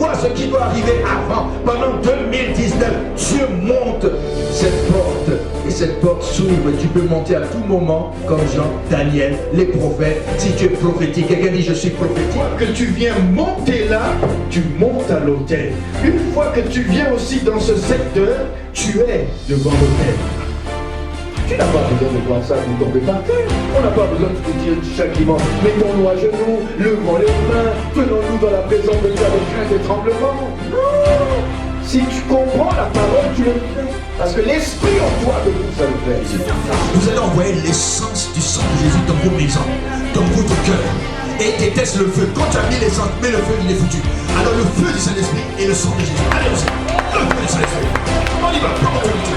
vois ce qui doit arriver avant. Pendant 2019, Dieu monte cette porte. Et cette porte s'ouvre. Tu peux monter à tout moment, comme Jean, Daniel, les prophètes. Si tu es prophétique, quelqu'un dit je suis prophétique. Une fois que tu viens monter là, tu montes à l'autel. Une fois que tu viens aussi dans ce secteur, tu es devant l'autel. Tu n'as pas besoin de voir ça pour tomber par terre. On n'a pas besoin de te dire chacun, mettons-nous à genoux, levons les mains, tenons-nous dans la présence de Dieu avec crainte et tremblement. Non. Si tu comprends la parole, tu le fais. Parce que l'esprit en toi de vous, ça le fait. Vous allez envoyer l'essence du sang de Jésus dans vos maisons, dans votre cœur. Et déteste le feu. Quand tu as mis l'essence, mais le feu, il est foutu. Alors le feu du Saint-Esprit et le sang de Jésus. Allez, le feu du Saint-Esprit. On y va, prends mon autorité.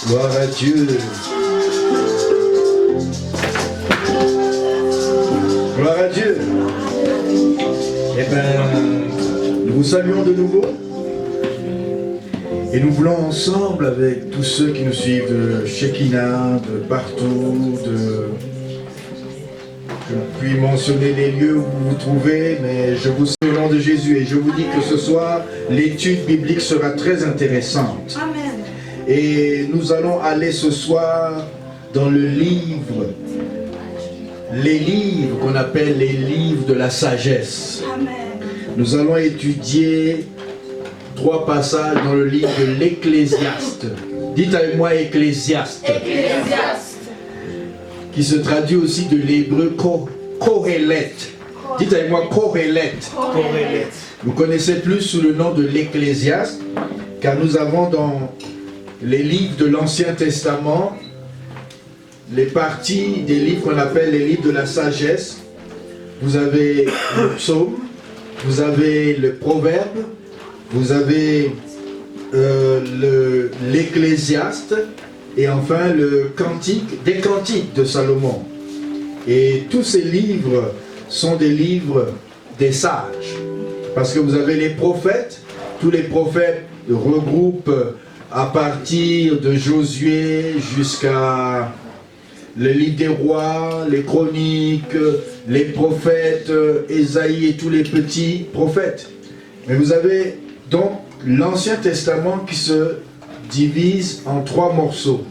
Gloire à Dieu. Gloire à Dieu. Eh bien, nous vous saluons de nouveau. Et nous voulons ensemble, avec tous ceux qui nous suivent de Shekinah, de partout, je puis mentionner les lieux où vous vous trouvez, mais je vous salue au nom de Jésus et je vous dis que ce soir, l'étude biblique sera très intéressante. Amen. Et nous allons aller ce soir dans le livre, les livres qu'on appelle les livres de la sagesse. Amen. Nous allons étudier 3 passages dans le livre de l'Ecclésiaste. Dites avec moi Ecclésiaste. Ecclésiaste. Qui se traduit aussi de l'hébreu Koheleth. Dites avec moi Koheleth. Koheleth. Vous connaissez plus sous le nom de l'Ecclésiaste, car nous avons dans les livres de l'Ancien Testament les parties des livres qu'on appelle les livres de la sagesse. Vous avez le psaume, vous avez le proverbe, vous avez l'Ecclésiaste et enfin le cantique, des cantiques de Salomon. Et tous ces livres sont des livres des sages. Parce que vous avez les prophètes, tous les prophètes regroupent à partir de Josué jusqu'à le livre des rois, les chroniques, les prophètes, Ésaïe et tous les petits prophètes. Mais vous avez donc l'Ancien Testament qui se divise en 3 morceaux.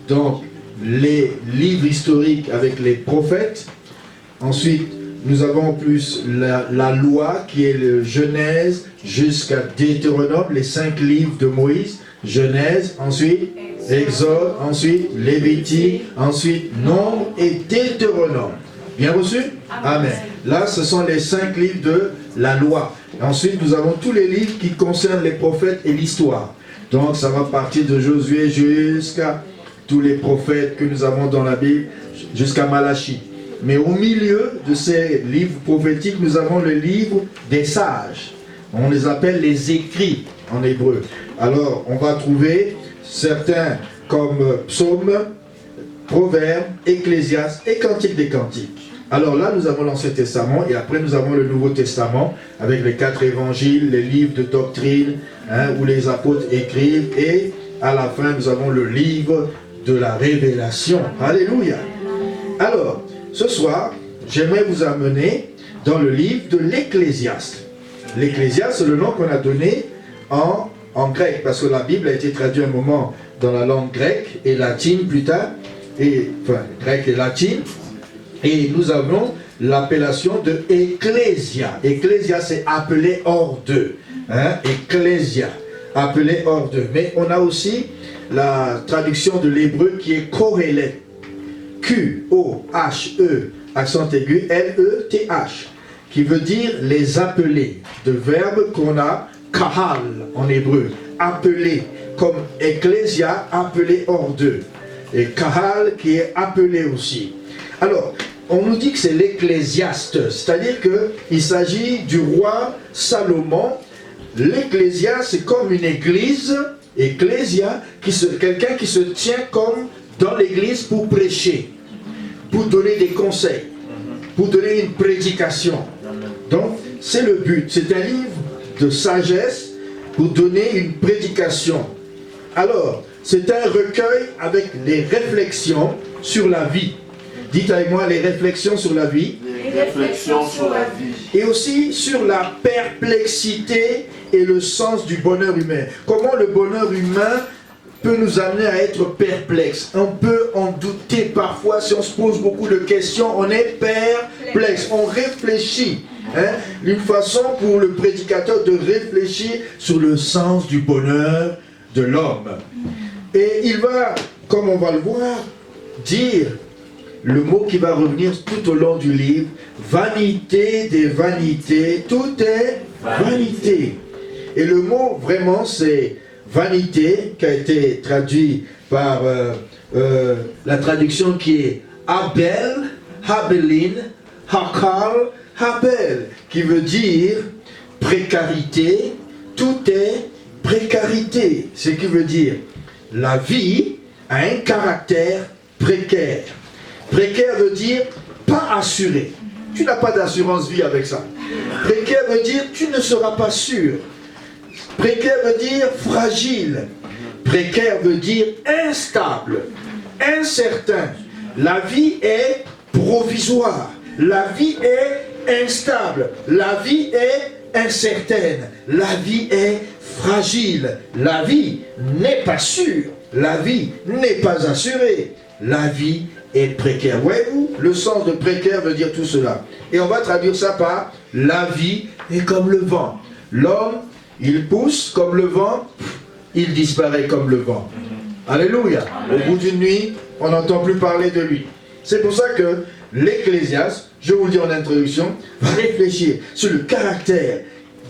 Donc les livres historiques avec les prophètes. Ensuite, nous avons en plus la loi qui est le Genèse jusqu'à Deutéronome, les 5 livres de Moïse. Genèse, ensuite Exode, ensuite Lévitique, ensuite Nombre et Deutéronome. Bien reçu? Amen. Là, ce sont les 5 livres de la loi. Ensuite, nous avons tous les livres qui concernent les prophètes et l'histoire. Donc, ça va partir de Josué jusqu'à tous les prophètes que nous avons dans la Bible, jusqu'à Malachie. Mais au milieu de ces livres prophétiques, nous avons le livre des sages. On les appelle les écrits en hébreu. Alors, on va trouver certains comme Psaume, Proverbe, Ecclésiaste et Cantique des Cantiques. Alors là, nous avons l'Ancien Testament et après nous avons le Nouveau Testament avec les 4 évangiles, les livres de doctrine où les apôtres écrivent et à la fin, nous avons le livre de la révélation. Alléluia. Alors, ce soir, j'aimerais vous amener dans le livre de l'Ecclésiaste. L'Ecclésiaste, c'est le nom qu'on a donné en grec, parce que la Bible a été traduite un moment dans la langue grecque et latine plus tard, enfin grecque et latine, et nous avons l'appellation de Ecclésia. Ecclésia, c'est appelé hors d'eux. Ecclésia, appelé hors d'eux. Mais on a aussi la traduction de l'hébreu qui est Koheleth. Q-O-H-E, accent aigu, L-E-T-H, qui veut dire les appeler, de verbe qu'on a kahal en hébreu, appeler, comme ecclésia, appelé hors d'eux, et kahal qui est appelé aussi. Alors, on nous dit que c'est l'ecclésiaste, c'est-à-dire qu'il s'agit du roi Salomon. L'ecclésia, c'est comme une église, ecclésia, quelqu'un qui se tient comme dans l'église pour prêcher, pour donner des conseils, pour donner une prédication. Donc, c'est le but. C'est un livre de sagesse pour donner une prédication. Alors, c'est un recueil avec les réflexions sur la vie. Dites avec moi les réflexions sur la vie. Les réflexions sur la vie. Et aussi sur la perplexité et le sens du bonheur humain. Comment le bonheur humain peut nous amener à être perplexes. On peut en douter parfois, si on se pose beaucoup de questions, on est perplexe, on réfléchit. Une façon pour le prédicateur de réfléchir sur le sens du bonheur de l'homme. Et il va, comme on va le voir, dire le mot qui va revenir tout au long du livre, vanité des vanités, tout est vanité. Et le mot vraiment c'est vanité, qui a été traduit par la traduction qui est Abel, Habelin, Hakal, Habel, qui veut dire précarité, tout est précarité. Ce qui veut dire la vie a un caractère précaire. Précaire veut dire pas assuré. Tu n'as pas d'assurance vie avec ça. Précaire veut dire tu ne seras pas sûr. Précaire veut dire fragile. Précaire veut dire instable, incertain. La vie est provisoire. La vie est instable. La vie est incertaine. La vie est fragile. La vie n'est pas sûre. La vie n'est pas assurée. La vie est précaire. Voyez-vous, le sens de précaire veut dire tout cela. Et on va traduire ça par la vie est comme le vent. L'homme, il pousse comme le vent, il disparaît comme le vent. Alléluia. Au bout d'une nuit, on n'entend plus parler de lui. C'est pour ça que l'Ecclésiaste, je vous le dis en introduction, va réfléchir sur le caractère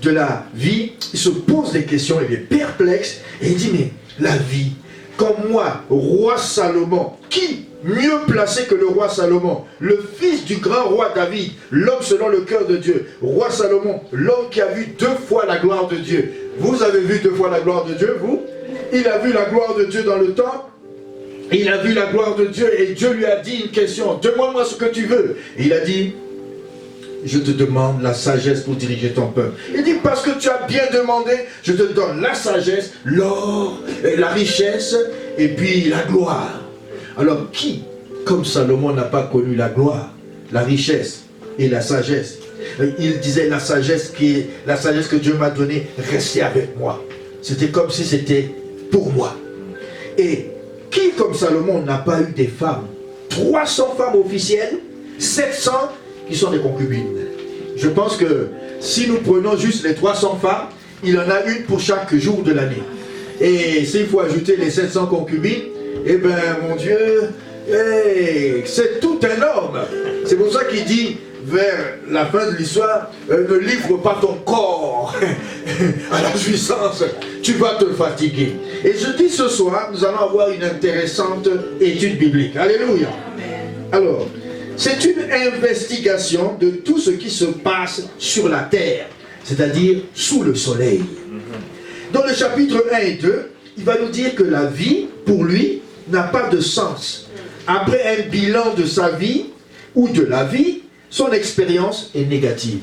de la vie. Il se pose des questions, il est perplexe, et il dit, mais la vie, comme moi, roi Salomon, qui mieux placé que le roi Salomon, le fils du grand roi David, l'homme selon le cœur de Dieu, roi Salomon, l'homme qui a vu 2 fois la gloire de Dieu. Vous avez vu 2 fois la gloire de Dieu, vous? Il a vu la gloire de Dieu dans le temple. Il a vu la gloire de Dieu et Dieu lui a dit une question. Demande-moi ce que tu veux. Et il a dit, je te demande la sagesse pour diriger ton peuple. Il dit, parce que tu as bien demandé, je te donne la sagesse, l'or, la richesse et puis la gloire. Alors qui, comme Salomon, n'a pas connu la gloire, la richesse et la sagesse? Il disait la sagesse que Dieu m'a donnée, restez avec moi. C'était comme si c'était pour moi. Et qui, comme Salomon, n'a pas eu des femmes? 300 femmes officielles, 700 qui sont des concubines. Je pense que si nous prenons juste les 300 femmes, il en a une pour chaque jour de l'année. Et s'il faut ajouter les 700 concubines, eh bien, mon Dieu, c'est tout un homme. C'est pour ça qu'il dit, vers la fin de l'histoire, ne livre pas ton corps à la jouissance, tu vas te fatiguer. Et je dis ce soir, nous allons avoir une intéressante étude biblique. Alléluia. Alors, c'est une investigation de tout ce qui se passe sur la terre, c'est-à-dire sous le soleil. Dans le chapitre 1 et 2, il va nous dire que la vie, pour lui, n'a pas de sens. Après un bilan de sa vie, ou de la vie, son expérience est négative.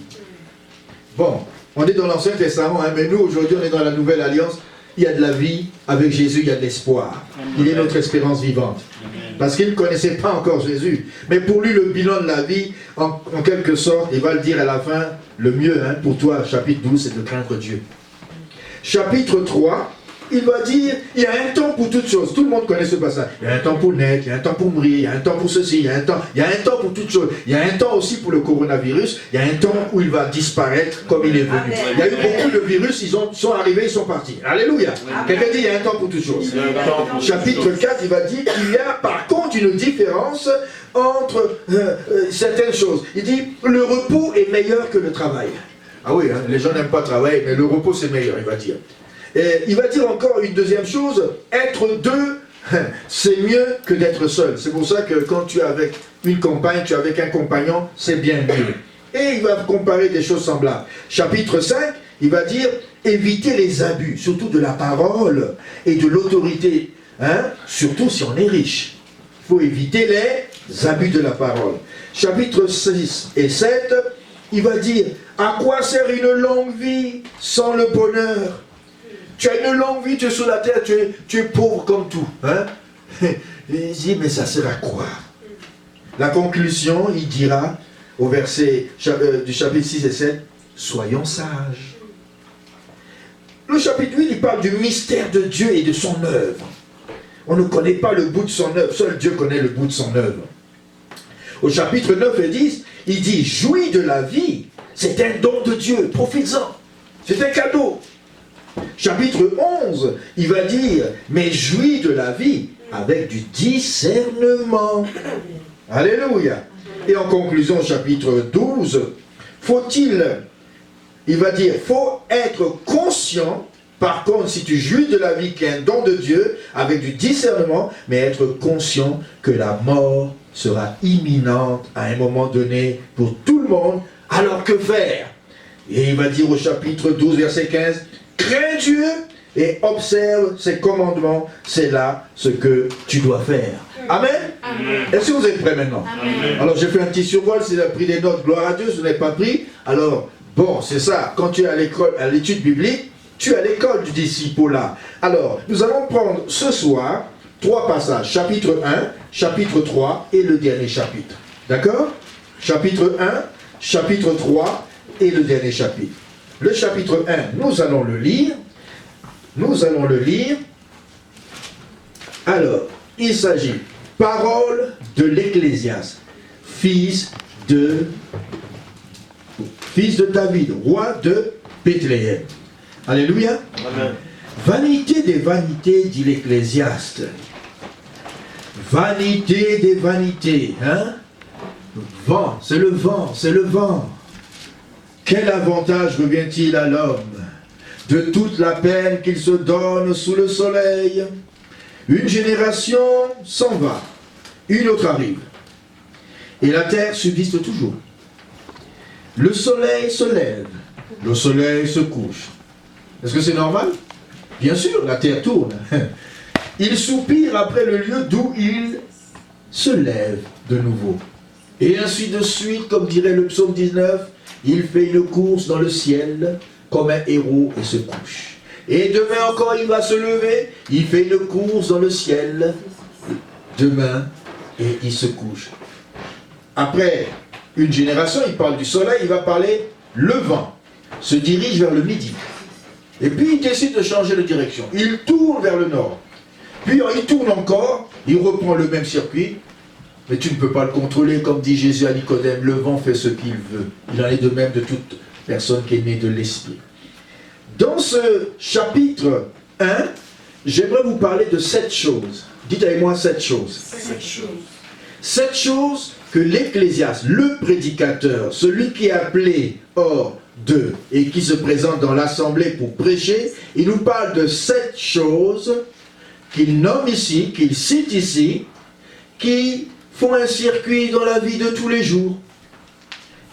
Bon, on est dans l'Ancien Testament, hein, mais nous, aujourd'hui, on est dans la Nouvelle Alliance. Il y a de la vie, avec Jésus, il y a de l'espoir. Il est notre espérance vivante. Parce qu'il ne connaissait pas encore Jésus. Mais pour lui, le bilan de la vie, en quelque sorte, il va le dire à la fin, le mieux hein, pour toi, chapitre 12, c'est de craindre Dieu. Chapitre 3, il va dire, il y a un temps pour toutes choses. Tout le monde connaît ce passage. Il y a un temps pour naître, il y a un temps pour mourir, il y a un temps pour ceci, il y a un temps pour toutes choses. Il y a un temps aussi pour le coronavirus, il y a un temps où il va disparaître comme il est venu. Amen. Il y a eu beaucoup de virus, ils sont arrivés, ils sont partis. Alléluia. Quelqu'un dit, il y a un temps pour toutes choses. Chapitre 4, il va dire qu'il y a par contre une différence entre certaines choses. Il dit, le repos est meilleur que le travail. Ah oui, hein, les gens n'aiment pas travailler, mais le repos c'est meilleur, il va dire. Et il va dire encore une deuxième chose, être deux, c'est mieux que d'être seul. C'est pour ça que quand tu es avec une compagne, tu es avec un compagnon, c'est bien mieux. Et il va comparer des choses semblables. Chapitre 5, il va dire, éviter les abus, surtout de la parole et de l'autorité, hein, surtout si on est riche. Il faut éviter les abus de la parole. Chapitre 6 et 7, il va dire, à quoi sert une longue vie sans le bonheur? Tu as une longue vie, tu es sur la terre, tu es pauvre comme tout. Hein? Il dit, mais ça sert à quoi? La conclusion, il dira, au verset du chapitre 6 et 7, soyons sages. Le chapitre 8, il parle du mystère de Dieu et de son œuvre. On ne connaît pas le bout de son œuvre, seul Dieu connaît le bout de son œuvre. Au chapitre 9 et 10, il dit, jouis de la vie, c'est un don de Dieu, profites-en, c'est un cadeau. Chapitre 11, il va dire, mais jouis de la vie avec du discernement. Alléluia. Et en conclusion, chapitre 12, il va dire, faut être conscient, par contre, si tu jouis de la vie qui est un don de Dieu, avec du discernement, mais être conscient que la mort sera imminente à un moment donné pour tout le monde, alors que faire? Et il va dire au chapitre 12, verset 15, crains Dieu et observe ses commandements, c'est là ce que tu dois faire. Amen. Est-ce que vous êtes prêts maintenant? Amen. Alors j'ai fait un petit survol, si vous avez pris des notes, gloire à Dieu, si vous n'avez pas pris, alors bon, c'est ça, quand tu es à l'école, à l'étude biblique, Tu es à l'école du disciple-là. Alors, nous allons prendre ce soir 3 passages. Chapitre 1, chapitre 3 et le dernier chapitre. D'accord? Chapitre 1, chapitre 3 et le dernier chapitre. Le chapitre 1, nous allons le lire. Nous allons le lire. Alors, il s'agit parole de l'Ecclésiaste, fils de David, roi de Bethléem. Alléluia. Amen. Vanité des vanités, dit l'Ecclésiaste. Vanité des vanités, hein? Vent, c'est le vent, c'est le vent. Quel avantage revient-il à l'homme de toute la peine qu'il se donne sous le soleil? Une génération s'en va, une autre arrive. Et la terre subsiste toujours. Le soleil se lève, le soleil se couche. Est-ce que c'est normal? Bien sûr, la terre tourne. Il soupire après le lieu d'où il se lève de nouveau. Et ainsi de suite, comme dirait le psaume 19, il fait une course dans le ciel comme un héros et se couche. Et demain encore il va se lever, il fait une course dans le ciel, demain, et il se couche. Après une génération, il parle du soleil, il va parler le vent, se dirige vers le midi. Et puis il décide de changer de direction. Il tourne vers le nord. Puis il tourne encore, il reprend le même circuit. Mais tu ne peux pas le contrôler, comme dit Jésus à Nicodème, le vent fait ce qu'il veut. Il en est de même de toute personne qui est née de l'Esprit. Dans ce chapitre 1, j'aimerais vous parler de 7 choses. Dites avec moi 7 choses. 7 choses que l'Ecclésiaste, le prédicateur, celui qui est appelé hors d'eux et qui se présente dans l'assemblée pour prêcher, il nous parle de 7 choses qu'il nomme ici, qu'il cite ici, qui font un circuit dans la vie de tous les jours.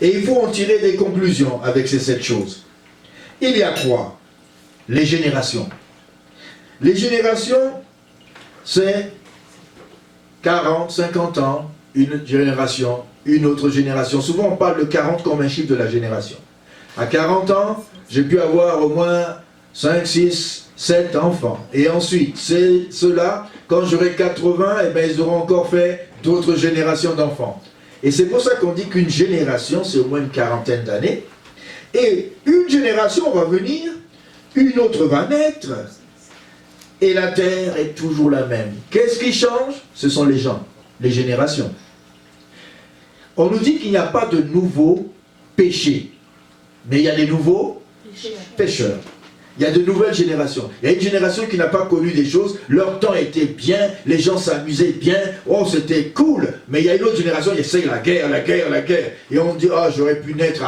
Et il faut en tirer des conclusions avec ces 7 choses. Il y a quoi? Les générations. Les générations, c'est 40, 50 ans, une génération, une autre génération. Souvent, on parle de 40 comme un chiffre de la génération. À 40 ans, j'ai pu avoir au moins 5, 6, 7 enfants. Et ensuite, ceux-là, quand j'aurai 80, eh bien, ils auront encore fait d'autres générations d'enfants. Et c'est pour ça qu'on dit qu'une génération, c'est au moins une quarantaine d'années. Et une génération va venir, une autre va naître, et la terre est toujours la même. Qu'est-ce qui change? Ce sont les gens, les générations. On nous dit qu'il n'y a pas de nouveaux péchés, mais il y a des nouveaux pécheurs. Il y a de nouvelles générations. Il y a une génération qui n'a pas connu des choses. Leur temps était bien, les gens s'amusaient bien. Oh, c'était cool. Mais il y a une autre génération qui essaye la guerre, la guerre, la guerre. Et on dit, oh, j'aurais pu naître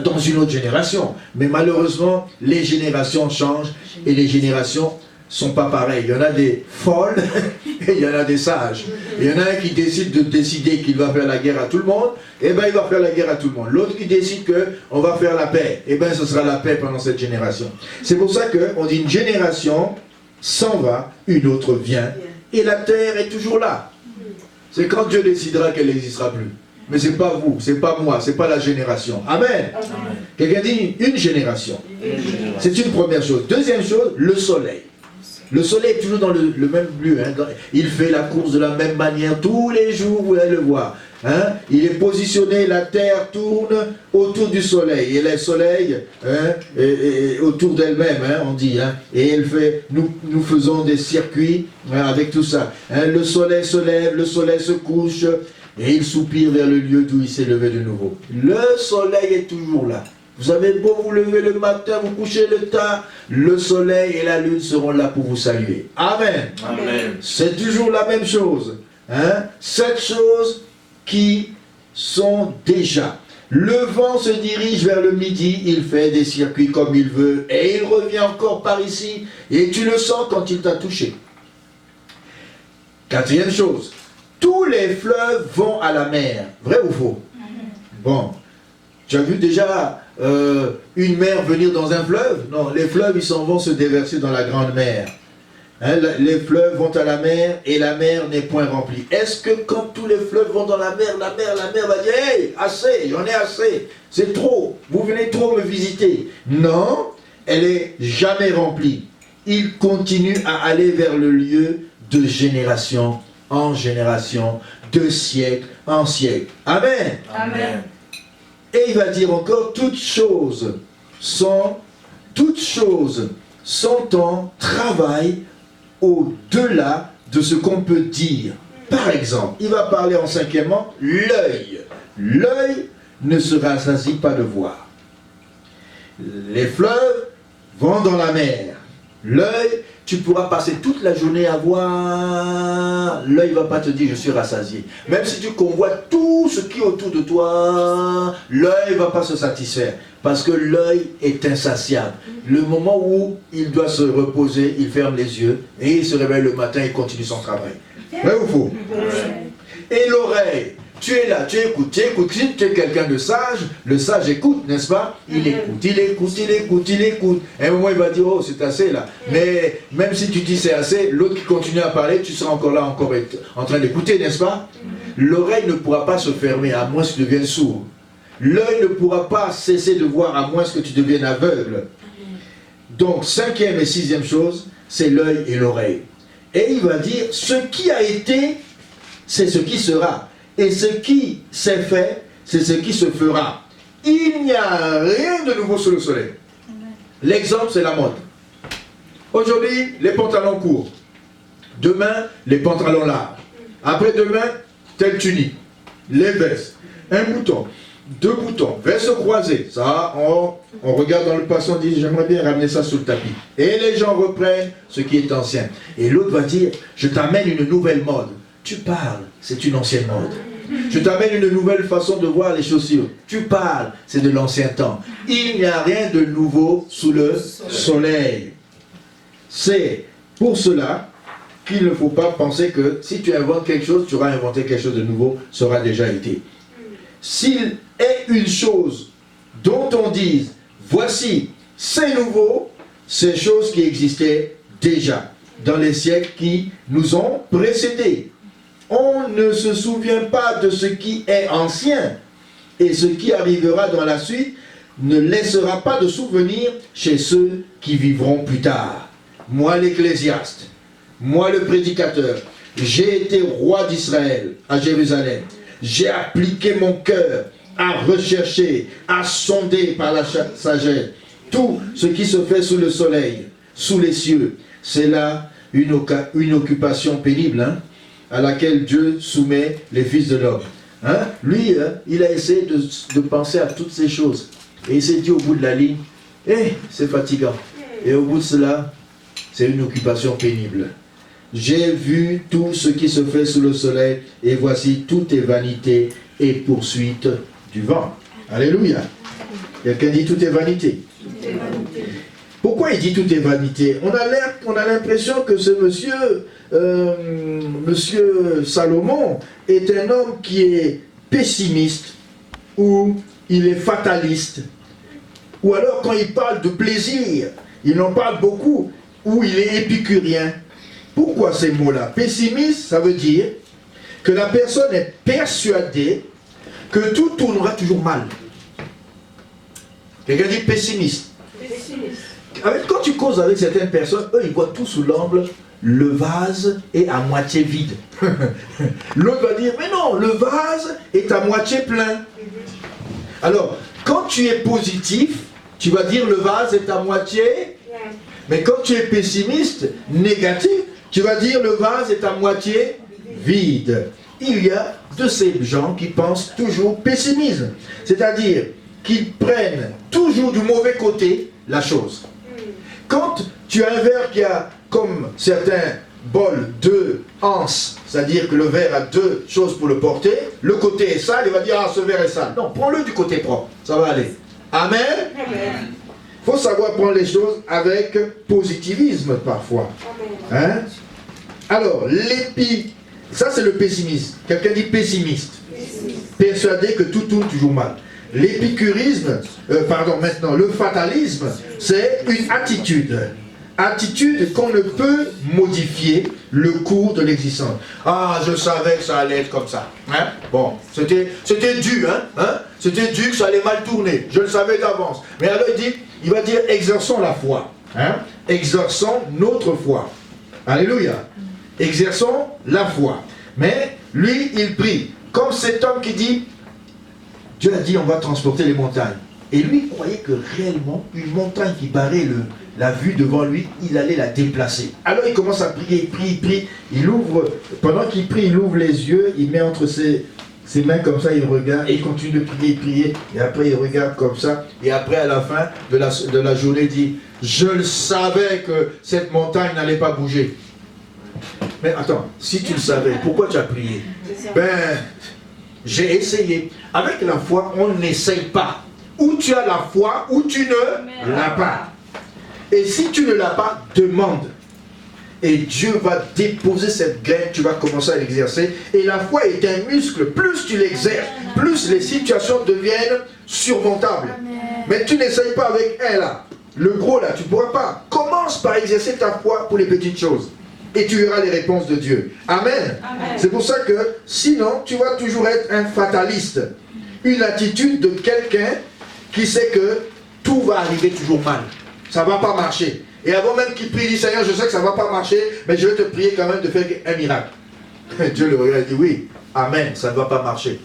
dans une autre génération. Mais malheureusement, les générations changent et les générations sont pas pareilles. Il y en a des folles et il y en a des sages. Il y en a un qui décide de décider qu'il va faire la guerre à tout le monde, et bien il va faire la guerre à tout le monde. L'autre qui décide qu'on va faire la paix, et bien ce sera la paix pendant cette génération. C'est pour ça qu'on dit une génération s'en va, une autre vient, et la terre est toujours là. C'est quand Dieu décidera qu'elle n'existera plus. Mais ce n'est pas vous, ce n'est pas moi, ce n'est pas la génération. Amen. Quelqu'un dit une génération. C'est une première chose. Deuxième chose, le soleil. Le soleil est toujours dans le même lieu. Hein. Il fait la course de la même manière tous les jours, vous allez le voir. Hein. Il est positionné, la terre tourne autour du soleil. Et le soleil est autour d'elle-même, hein, on dit. Hein. Et elle fait, nous faisons des circuits avec tout ça. Hein. Le soleil se lève, le soleil se couche. Et il soupire vers le lieu d'où il s'est levé de nouveau. Le soleil est toujours là. Vous avez beau vous lever le matin, vous coucher le tard, le soleil et la lune seront là pour vous saluer. Amen. Amen. C'est toujours la même chose. Hein? 7 choses qui sont déjà. Le vent se dirige vers le midi, il fait des circuits comme il veut, et il revient encore par ici, et tu le sens quand il t'a touché. 4e chose, tous les fleuves vont à la mer. Vrai ou faux? Bon, tu as vu déjà une mer venir dans un fleuve? Non, les fleuves, ils s'en vont se déverser dans la grande mer. Hein, les fleuves vont à la mer et la mer n'est point remplie. Est-ce que quand tous les fleuves vont dans la mer va dire « Hey, assez, j'en ai assez, c'est trop, vous venez trop me visiter ». Non, elle est jamais remplie. Il continue à aller vers le lieu de génération en génération, de siècle en siècle. Amen. Amen. Et il va dire encore, toutes choses sont en travail au-delà de ce qu'on peut dire. Par exemple, il va parler en cinquièmement, l'œil. L'œil ne se rassasie pas de voir. Les fleuves vont dans la mer. L'œil, tu pourras passer toute la journée à voir. L'œil ne va pas te dire je suis rassasié. Même si tu convoites tout ce qui est autour de toi, l'œil ne va pas se satisfaire. Parce que l'œil est insatiable. Le moment où il doit se reposer, il ferme les yeux et il se réveille le matin et continue son travail. Vrai ou faux? Et l'oreille, tu es là, tu écoutes. Si tu es quelqu'un de sage, le sage écoute, n'est-ce pas? Il écoute. À un moment, il va dire, oh, c'est assez là. Mais même si tu dis c'est assez, l'autre qui continue à parler, tu seras encore là, encore en train d'écouter, n'est-ce pas? L'oreille ne pourra pas se fermer, à moins que tu deviennes sourd. L'œil ne pourra pas cesser de voir, à moins que tu deviennes aveugle. Donc, cinquième et sixième chose, c'est l'œil et l'oreille. Et il va dire, ce qui a été, c'est ce qui sera. Et ce qui s'est fait, c'est ce qui se fera. Il n'y a rien de nouveau sous le soleil. L'exemple, c'est la mode. Aujourd'hui, les pantalons courts. Demain, les pantalons larges. Après-demain, telle tunique. Les vestes. Un bouton, deux boutons, vestes croisées. Ça, on regarde dans le passé, on dit, j'aimerais bien ramener ça sous le tapis. Et les gens reprennent ce qui est ancien. Et l'autre va dire, je t'amène une nouvelle mode. Tu parles, c'est une ancienne mode. Je t'amène une nouvelle façon de voir les chaussures. Tu parles, c'est de l'ancien temps. Il n'y a rien de nouveau sous le soleil. C'est pour cela qu'il ne faut pas penser que si tu inventes quelque chose, tu auras inventé quelque chose de nouveau, ça aura déjà été. S'il est une chose dont on dise, voici, c'est nouveau, c'est chose qui existait déjà dans les siècles qui nous ont précédés. On ne se souvient pas de ce qui est ancien, et ce qui arrivera dans la suite ne laissera pas de souvenir chez ceux qui vivront plus tard. Moi l'ecclésiaste, moi le prédicateur, j'ai été roi d'Israël à Jérusalem. J'ai appliqué mon cœur à rechercher, à sonder par la sagesse tout ce qui se fait sous le soleil, sous les cieux. C'est là une occupation pénible, hein, à laquelle Dieu soumet les fils de l'homme. Hein? Lui, il a essayé de penser à toutes ces choses. Et il s'est dit au bout de la ligne, c'est fatigant. Et au bout de cela, c'est une occupation pénible. J'ai vu tout ce qui se fait sous le soleil, et voici tout est vanité et poursuite du vent. Alléluia. Quelqu'un dit tout est vanité. Pourquoi il dit tout est vanité? On a l'impression que ce monsieur Salomon est un homme qui est pessimiste, ou il est fataliste, ou alors quand il parle de plaisir, il en parle beaucoup, ou il est épicurien. Pourquoi ces mots-là? Pessimiste, ça veut dire que la personne est persuadée que tout tournera toujours mal. Quelqu'un dit pessimiste. Quand tu causes avec certaines personnes, eux, ils voient tout sous l'angle, le vase est à moitié vide. L'autre va dire, mais non, le vase est à moitié plein. Alors, quand tu es positif, tu vas dire le vase est à moitié, mais quand tu es pessimiste, négatif, tu vas dire le vase est à moitié vide. Il y a de ces gens qui pensent toujours pessimisme, c'est-à-dire qu'ils prennent toujours du mauvais côté la chose. Quand tu as un verre qui a, comme certains bols, deux anses, c'est-à-dire que le verre a deux choses pour le porter, le côté est sale, il va dire, ah, ce verre est sale. Non, prends-le du côté propre, ça va aller. Amen. Il faut savoir prendre les choses avec positivisme parfois. Hein? Alors, ça c'est le pessimisme. Quelqu'un dit pessimiste. Persuadé que tout tourne toujours mal. L'épicurisme, maintenant, le fatalisme, c'est une attitude. Attitude qu'on ne peut modifier le cours de l'existence. Ah, je savais que ça allait être comme ça. Hein? Bon, c'était dû, hein? C'était dû que ça allait mal tourner. Je le savais d'avance. Mais alors il dit, il va dire exerçons la foi. Hein? Exerçons notre foi. Alléluia. Exerçons la foi. Mais lui, il prie. Comme cet homme qui dit, Dieu a dit on va transporter les montagnes. Et lui, il croyait que réellement, une montagne qui barrait la vue devant lui, il allait la déplacer. Alors il commence à prier, il prie. Il ouvre, pendant qu'il prie, il ouvre les yeux, il met entre ses mains comme ça, il regarde, et il continue de prier, et après il regarde comme ça, et après à la fin de la journée, il dit, je le savais que cette montagne n'allait pas bouger. Mais attends, si tu le savais, pourquoi tu as prié? Ben, j'ai essayé. Avec la foi, on n'essaye pas. Ou tu as la foi, ou tu ne l'as pas. Et si tu ne l'as pas, demande. Et Dieu va déposer cette graine, tu vas commencer à l'exercer. Et la foi est un muscle, plus tu l'exerces, plus les situations deviennent surmontables. Mais tu n'essayes pas avec elle là. Le gros là, tu ne pourras pas. Commence par exercer ta foi pour les petites choses. Et tu verras les réponses de Dieu. Amen. C'est pour ça que, sinon, tu vas toujours être un fataliste. Une attitude de quelqu'un qui sait que tout va arriver toujours mal. Ça ne va pas marcher. Et avant même qu'il prie, il dit, Seigneur, je sais que ça ne va pas marcher, mais je vais te prier quand même de faire un miracle. Dieu le regarde et dit, oui, amen, ça ne va pas marcher.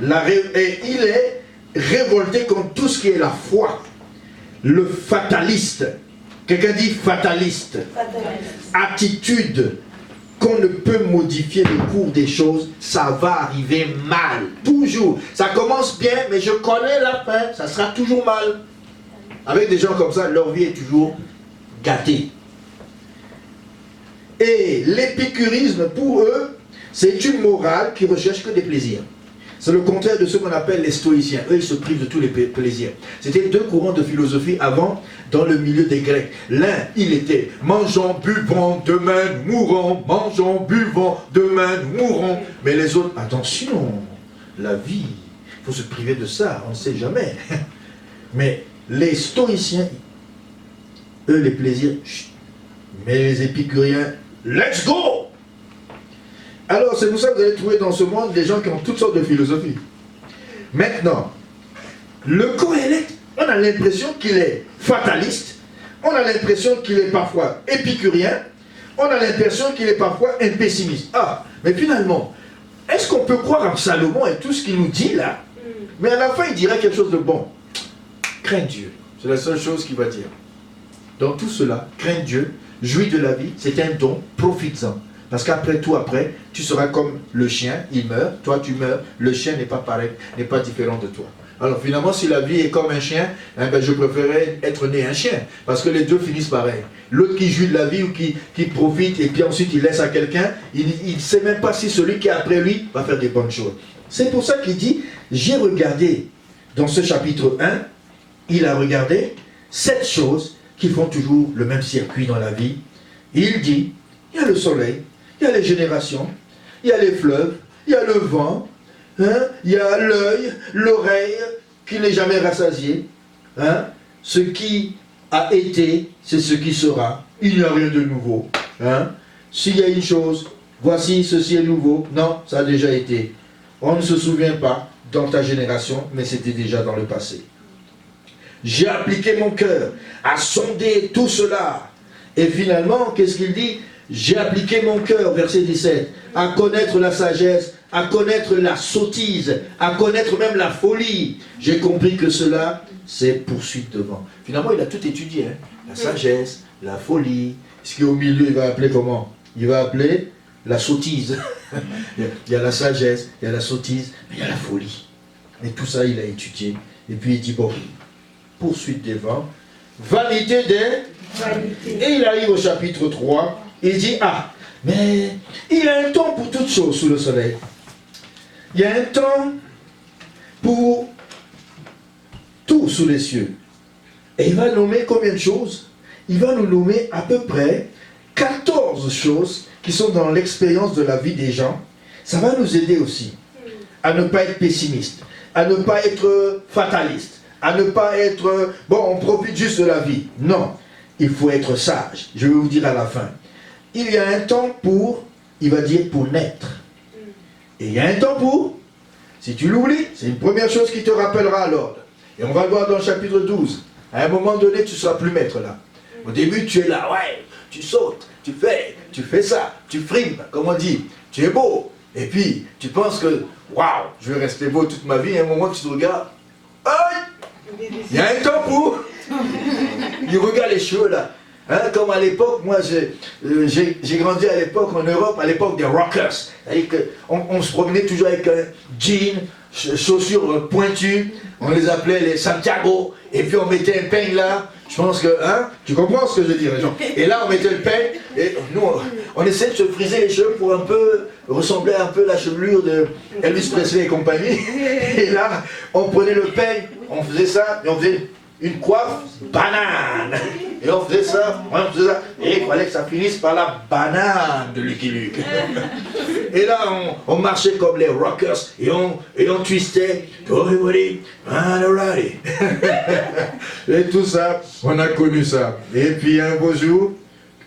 Et il est révolté contre tout ce qui est la foi. Le fataliste. Quelqu'un dit fataliste. Attitude qu'on ne peut modifier le cours des choses, ça va arriver mal. Toujours. Ça commence bien, mais je connais la fin, ça sera toujours mal. Avec des gens comme ça, leur vie est toujours gâtée. Et l'épicurisme, pour eux, c'est une morale qui recherche que des plaisirs. C'est le contraire de ce qu'on appelle les stoïciens. Eux, ils se privent de tous les plaisirs. C'était deux courants de philosophie avant, dans le milieu des Grecs. L'un, il était mangeons, buvons, demain nous mourons, mangeons, buvons, demain nous mourons. Mais les autres, attention, la vie, il faut se priver de ça, on ne sait jamais. Mais les stoïciens, eux, les plaisirs, chut. Mais les épicuriens, let's go! Alors, c'est pour ça que vous allez trouver dans ce monde des gens qui ont toutes sortes de philosophies. Maintenant, le Qoélète, on a l'impression qu'il est fataliste, on a l'impression qu'il est parfois épicurien, on a l'impression qu'il est parfois un pessimiste. Ah, mais finalement, est-ce qu'on peut croire en Salomon et tout ce qu'il nous dit là? Mais à la fin, il dirait quelque chose de bon. Crains Dieu, c'est la seule chose qu'il va dire. Dans tout cela, crains Dieu, jouis de la vie, c'est un don, profites-en. Parce qu'après tout, après, tu seras comme le chien, il meurt, toi tu meurs, le chien n'est pas pareil, n'est pas différent de toi. Alors finalement, si la vie est comme un chien, hein, ben, je préférerais être né un chien, parce que les deux finissent pareil. L'autre qui jouit de la vie ou qui profite, et puis ensuite il laisse à quelqu'un, il ne sait même pas si celui qui est après lui va faire des bonnes choses. C'est pour ça qu'il dit, j'ai regardé, dans ce chapitre 1, il a regardé 7 choses qui font toujours le même circuit dans la vie. Il dit, il y a le soleil, il y a les générations, il y a les fleuves, il y a le vent, hein, il y a l'œil, l'oreille qui n'est jamais rassasié. Hein. Ce qui a été, c'est ce qui sera. Il n'y a rien de nouveau. Hein. S'il y a une chose, voici ceci est nouveau. Non, ça a déjà été. On ne se souvient pas dans ta génération, mais c'était déjà dans le passé. J'ai appliqué mon cœur à sonder tout cela. Et finalement, qu'est-ce qu'il dit? J'ai appliqué mon cœur, verset 17, à connaître la sagesse, à connaître la sottise, à connaître même la folie. J'ai compris que cela, c'est poursuite devant. Finalement, il a tout étudié. Hein? La sagesse, la folie. Ce qui est au milieu, il va appeler comment? Il va appeler la sottise. Il y a la sagesse, il y a la sottise, mais il y a la folie. Et tout ça, il a étudié. Et puis il dit, bon, poursuite devant, vanité des... Et il arrive au chapitre 3, il dit, ah, mais il y a un temps pour toutes choses sous le soleil. Il y a un temps pour tout sous les cieux. Et il va nommer combien de choses? Il va nous nommer à peu près 14 choses qui sont dans l'expérience de la vie des gens. Ça va nous aider aussi à ne pas être pessimiste, à ne pas être fataliste, à ne pas être, bon, on profite juste de la vie. Non, il faut être sage. Je vais vous dire à la fin. Il y a un temps pour, il va dire pour naître. Et il y a un temps pour, si tu l'oublies, c'est une première chose qui te rappellera à l'ordre. Et on va le voir dans le chapitre 12. À un moment donné, tu ne seras plus maître là. Au début, tu es là, ouais, tu sautes, tu fais ça, tu frimes, comme on dit, tu es beau. Et puis, tu penses que, waouh, je vais rester beau toute ma vie. Et à un moment, tu te regardes, aïe, il y a un temps pour. Il regarde les cheveux là. Hein, comme à l'époque, moi j'ai grandi à l'époque en Europe, à l'époque des rockers. C'est-à-dire qu'on se promenait toujours avec un jean, chaussures pointues, on les appelait les Santiago, et puis on mettait un peigne là. Je pense que, hein, tu comprends ce que je veux dire, Jean. Et là on mettait le peigne, et nous on essayait de se friser les cheveux pour un peu ressembler un peu à la chevelure de Elvis Presley et compagnie. Et là on prenait le peigne, on faisait ça, et on faisait une coiffe banane. Et on faisait ça, et il fallait que ça finisse par la banane de Lucky Luke. Et là, on marchait comme les rockers, et on twistait. Et tout ça, on a connu ça. Et puis un beau jour,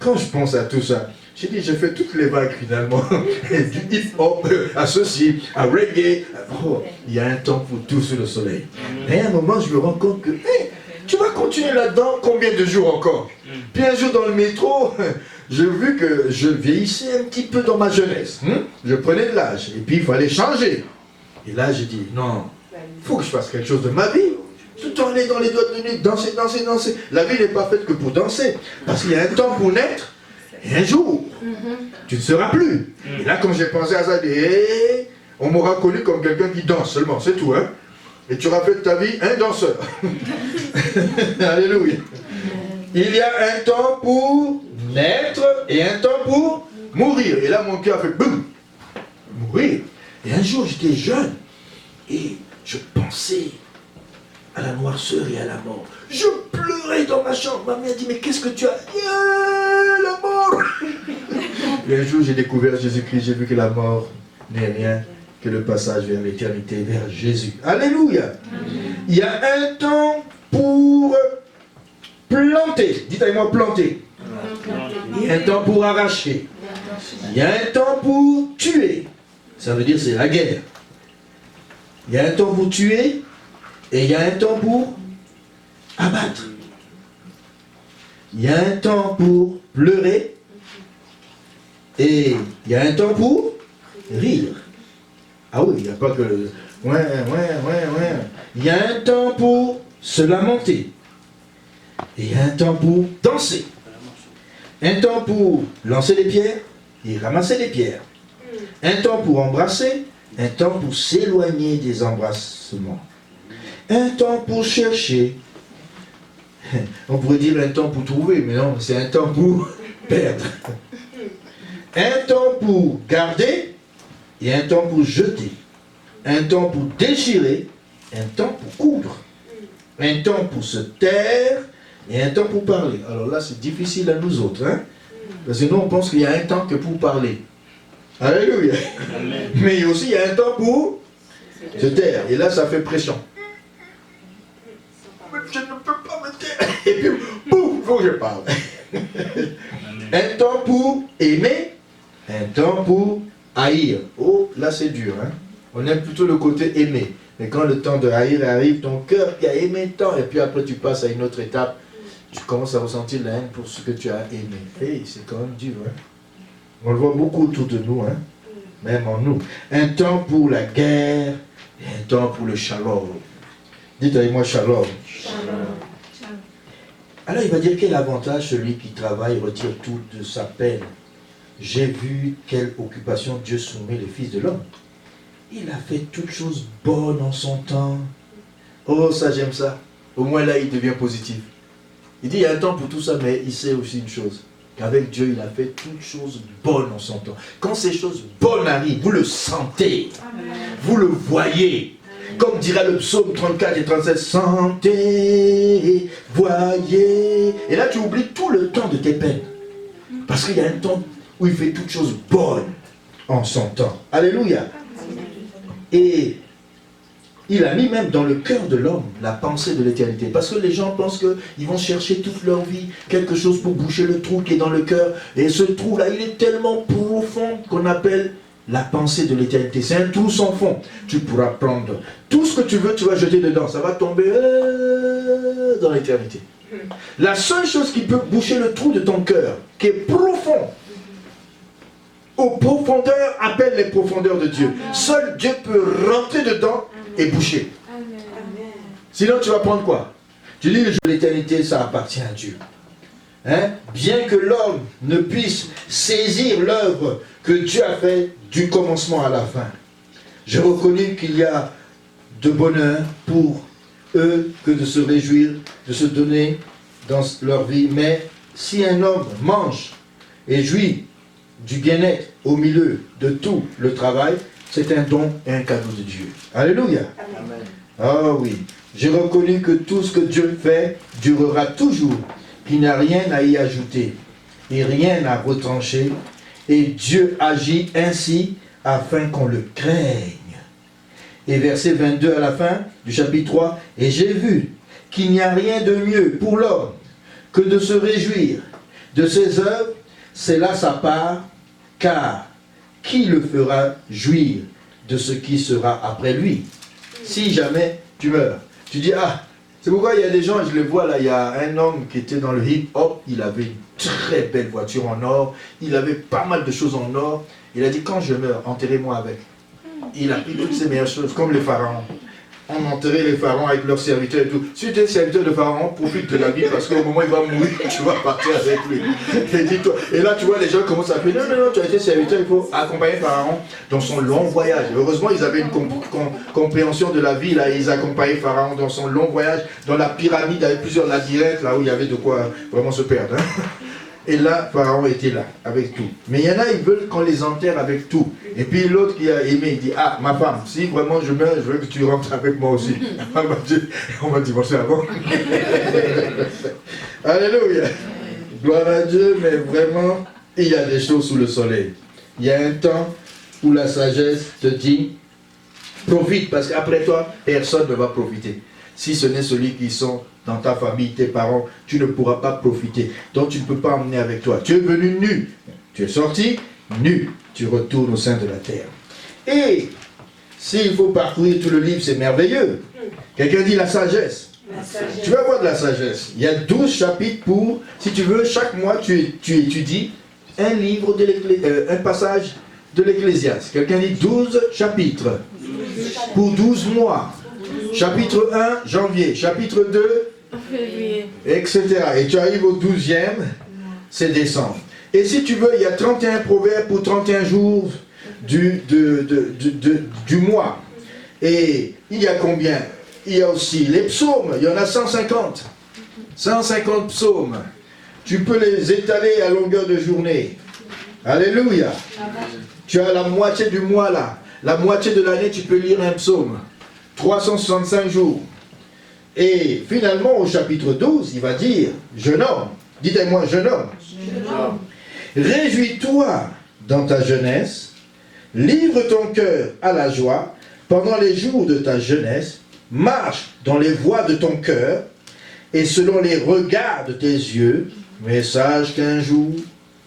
quand je pense à tout ça, j'ai dit, j'ai fait toutes les vagues finalement. Du hip-hop, à ceci, à reggae. Oh, il y a un temps pour tout sous le soleil. Et à un moment, je me rends compte que, hey, tu vas continuer là-dedans combien de jours encore? Puis un jour dans le métro, j'ai vu que je vieillissais un petit peu dans ma jeunesse. Je prenais de l'âge et puis il fallait changer. Et là j'ai dit, non, il faut que je fasse quelque chose de ma vie. Tout le temps aller dans les doigts de nuit, danser. La vie n'est pas faite que pour danser. Parce qu'il y a un temps pour naître et un jour, tu ne seras plus. Et là quand j'ai pensé à ça, on m'aura connu comme quelqu'un qui danse seulement, c'est tout, hein. Et tu auras fait de ta vie un danseur. Alléluia. Il y a un temps pour naître et un temps pour mourir. Et là, mon cœur fait boum. Mourir. Et un jour, j'étais jeune. Et je pensais à la noirceur et à la mort. Je pleurais dans ma chambre. Ma mère dit, mais qu'est-ce que tu as? La mort. Et un jour, j'ai découvert Jésus-Christ. J'ai vu que la mort n'est rien que le passage vers l'éternité, vers Jésus. Alléluia. Il y a un temps pour planter. Dites avec moi planter. Il y a un temps pour arracher. Il y a un temps pour tuer. Ça veut dire c'est la guerre. Il y a un temps pour tuer et il y a un temps pour abattre. Il y a un temps pour pleurer et il y a un temps pour rire. Ah oui, il n'y a pas que... Ouais. Il y a un temps pour se lamenter. Et il y a un temps pour danser. Un temps pour lancer des pierres et ramasser des pierres. Un temps pour embrasser. Un temps pour s'éloigner des embrassements. Un temps pour chercher. On pourrait dire un temps pour trouver, mais non, c'est un temps pour perdre. Un temps pour garder. Il y a un temps pour jeter, un temps pour déchirer, un temps pour coudre, un temps pour se taire et un temps pour parler. Alors là, c'est difficile à nous autres, hein? Parce que nous, on pense qu'il y a un temps que pour parler. Alléluia. Amen. Mais aussi, il y a un temps pour se taire. Et là, ça fait pression. Je ne peux pas me taire. Et puis, boum, il faut que je parle. Un temps pour aimer, un temps pour haïr. Oh, là c'est dur, hein. On aime plutôt le côté aimer. Mais quand le temps de haïr arrive, ton cœur qui a aimé tant, et puis après tu passes à une autre étape, tu commences à ressentir la haine pour ce que tu as aimé. Hey, c'est quand même dur, hein. On le voit beaucoup autour de nous, hein. Même en nous. Un temps pour la guerre, et un temps pour le shalom. Dites avec moi shalom. Shalom. Alors il va dire quel avantage celui qui travaille retire tout de sa peine. J'ai vu quelle occupation Dieu soumet les fils de l'homme. Il a fait toutes choses bonnes en son temps. Oh, ça j'aime ça. Au moins là, il devient positif. Il dit, il y a un temps pour tout ça, mais il sait aussi une chose. Qu'avec Dieu, il a fait toutes choses bonnes en son temps. Quand ces choses bonnes arrivent, vous le sentez. Vous le voyez. Comme dira le psaume 34 et 37, sentez, voyez. Et là, tu oublies tout le temps de tes peines. Parce qu'il y a un temps où il fait toutes choses bonnes en son temps. Alléluia. Et il a mis même dans le cœur de l'homme la pensée de l'éternité. Parce que les gens pensent qu'ils vont chercher toute leur vie quelque chose pour boucher le trou qui est dans le cœur. Et ce trou-là, il est tellement profond qu'on appelle la pensée de l'éternité. C'est un trou sans fond. Tu pourras prendre tout ce que tu veux, tu vas jeter dedans. Ça va tomber dans l'éternité. La seule chose qui peut boucher le trou de ton cœur, qui est profond, aux profondeurs, appelle les profondeurs de Dieu. Seul Dieu peut rentrer dedans et boucher. Sinon, tu vas prendre quoi? Tu dis, l'éternité, ça appartient à Dieu. Hein? Bien que l'homme ne puisse saisir l'œuvre que Dieu a faite du commencement à la fin. J'ai reconnu qu'il y a de bonheur pour eux que de se réjouir, de se donner dans leur vie. Mais si un homme mange et jouit du bien-être au milieu de tout le travail, c'est un don et un cadeau de Dieu. Alléluia. Amen. Ah oui, j'ai reconnu que tout ce que Dieu fait durera toujours, qu'il n'y a rien à y ajouter et rien à retrancher, et Dieu agit ainsi afin qu'on le craigne. Et verset 22 à la fin du chapitre 3, et j'ai vu qu'il n'y a rien de mieux pour l'homme que de se réjouir de ses œuvres, c'est là sa part, car qui le fera jouir de ce qui sera après lui? Si jamais tu meurs, tu dis, ah, c'est pourquoi il y a des gens, je les vois là, il y a un homme qui était dans le hip-hop, il avait une très belle voiture en or, il avait pas mal de choses en or, il a dit, quand je meurs, enterrez-moi avec. Il a pris toutes ces meilleures choses, comme les pharaons. On enterrait les pharaons avec leurs serviteurs et tout. Si tu es serviteur de pharaon, profite de la vie parce qu'au moment où il va mourir, tu vas partir avec lui. Et là, tu vois, les gens commencent à dire, non, non, non, tu as été serviteur, il faut accompagner pharaon dans son long voyage. Heureusement, ils avaient une compréhension de la vie, là, ils accompagnaient pharaon dans son long voyage, dans la pyramide, avec plusieurs labyrinthes, là où il y avait de quoi vraiment se perdre. Hein. Et là, Pharaon était là, avec tout. Mais il y en a, ils veulent qu'on les enterre avec tout. Et puis l'autre qui a aimé, il dit, ah, ma femme, si vraiment je meurs, je veux que tu rentres avec moi aussi. On va divorcer avant. Alléluia. Gloire à Dieu, mais vraiment, il y a des choses sous le soleil. Il y a un temps où la sagesse te dit, profite, parce qu'après toi, personne ne va profiter. Si ce n'est celui qui sont dans ta famille, tes parents, tu ne pourras pas profiter. Donc tu ne peux pas emmener avec toi. Tu es venu nu. Tu es sorti nu. Tu retournes au sein de la terre. Et s'il faut parcourir tout le livre, c'est merveilleux. Quelqu'un dit la sagesse. Tu vas avoir de la sagesse. Il y a 12 chapitres pour, si tu veux, chaque mois, tu étudies un livre, un passage de l'Ecclésiaste. Quelqu'un dit 12 chapitres pour 12 mois. Chapitre 1, janvier. Chapitre 2, février. Etc. Et tu arrives au 12e, c'est décembre. Et si tu veux, il y a 31 proverbes pour 31 jours du mois. Et il y a combien? Il y a aussi les psaumes. Il y en a 150. 150 psaumes. Tu peux les étaler à longueur de journée. Alléluia. Tu as la moitié du mois là. La moitié de l'année, tu peux lire un psaume. 365 jours. Et finalement, au chapitre 12, il va dire, jeune homme, dites-moi, jeune homme, réjouis-toi dans ta jeunesse, livre ton cœur à la joie pendant les jours de ta jeunesse, marche dans les voies de ton cœur et selon les regards de tes yeux, mais sache qu'un jour,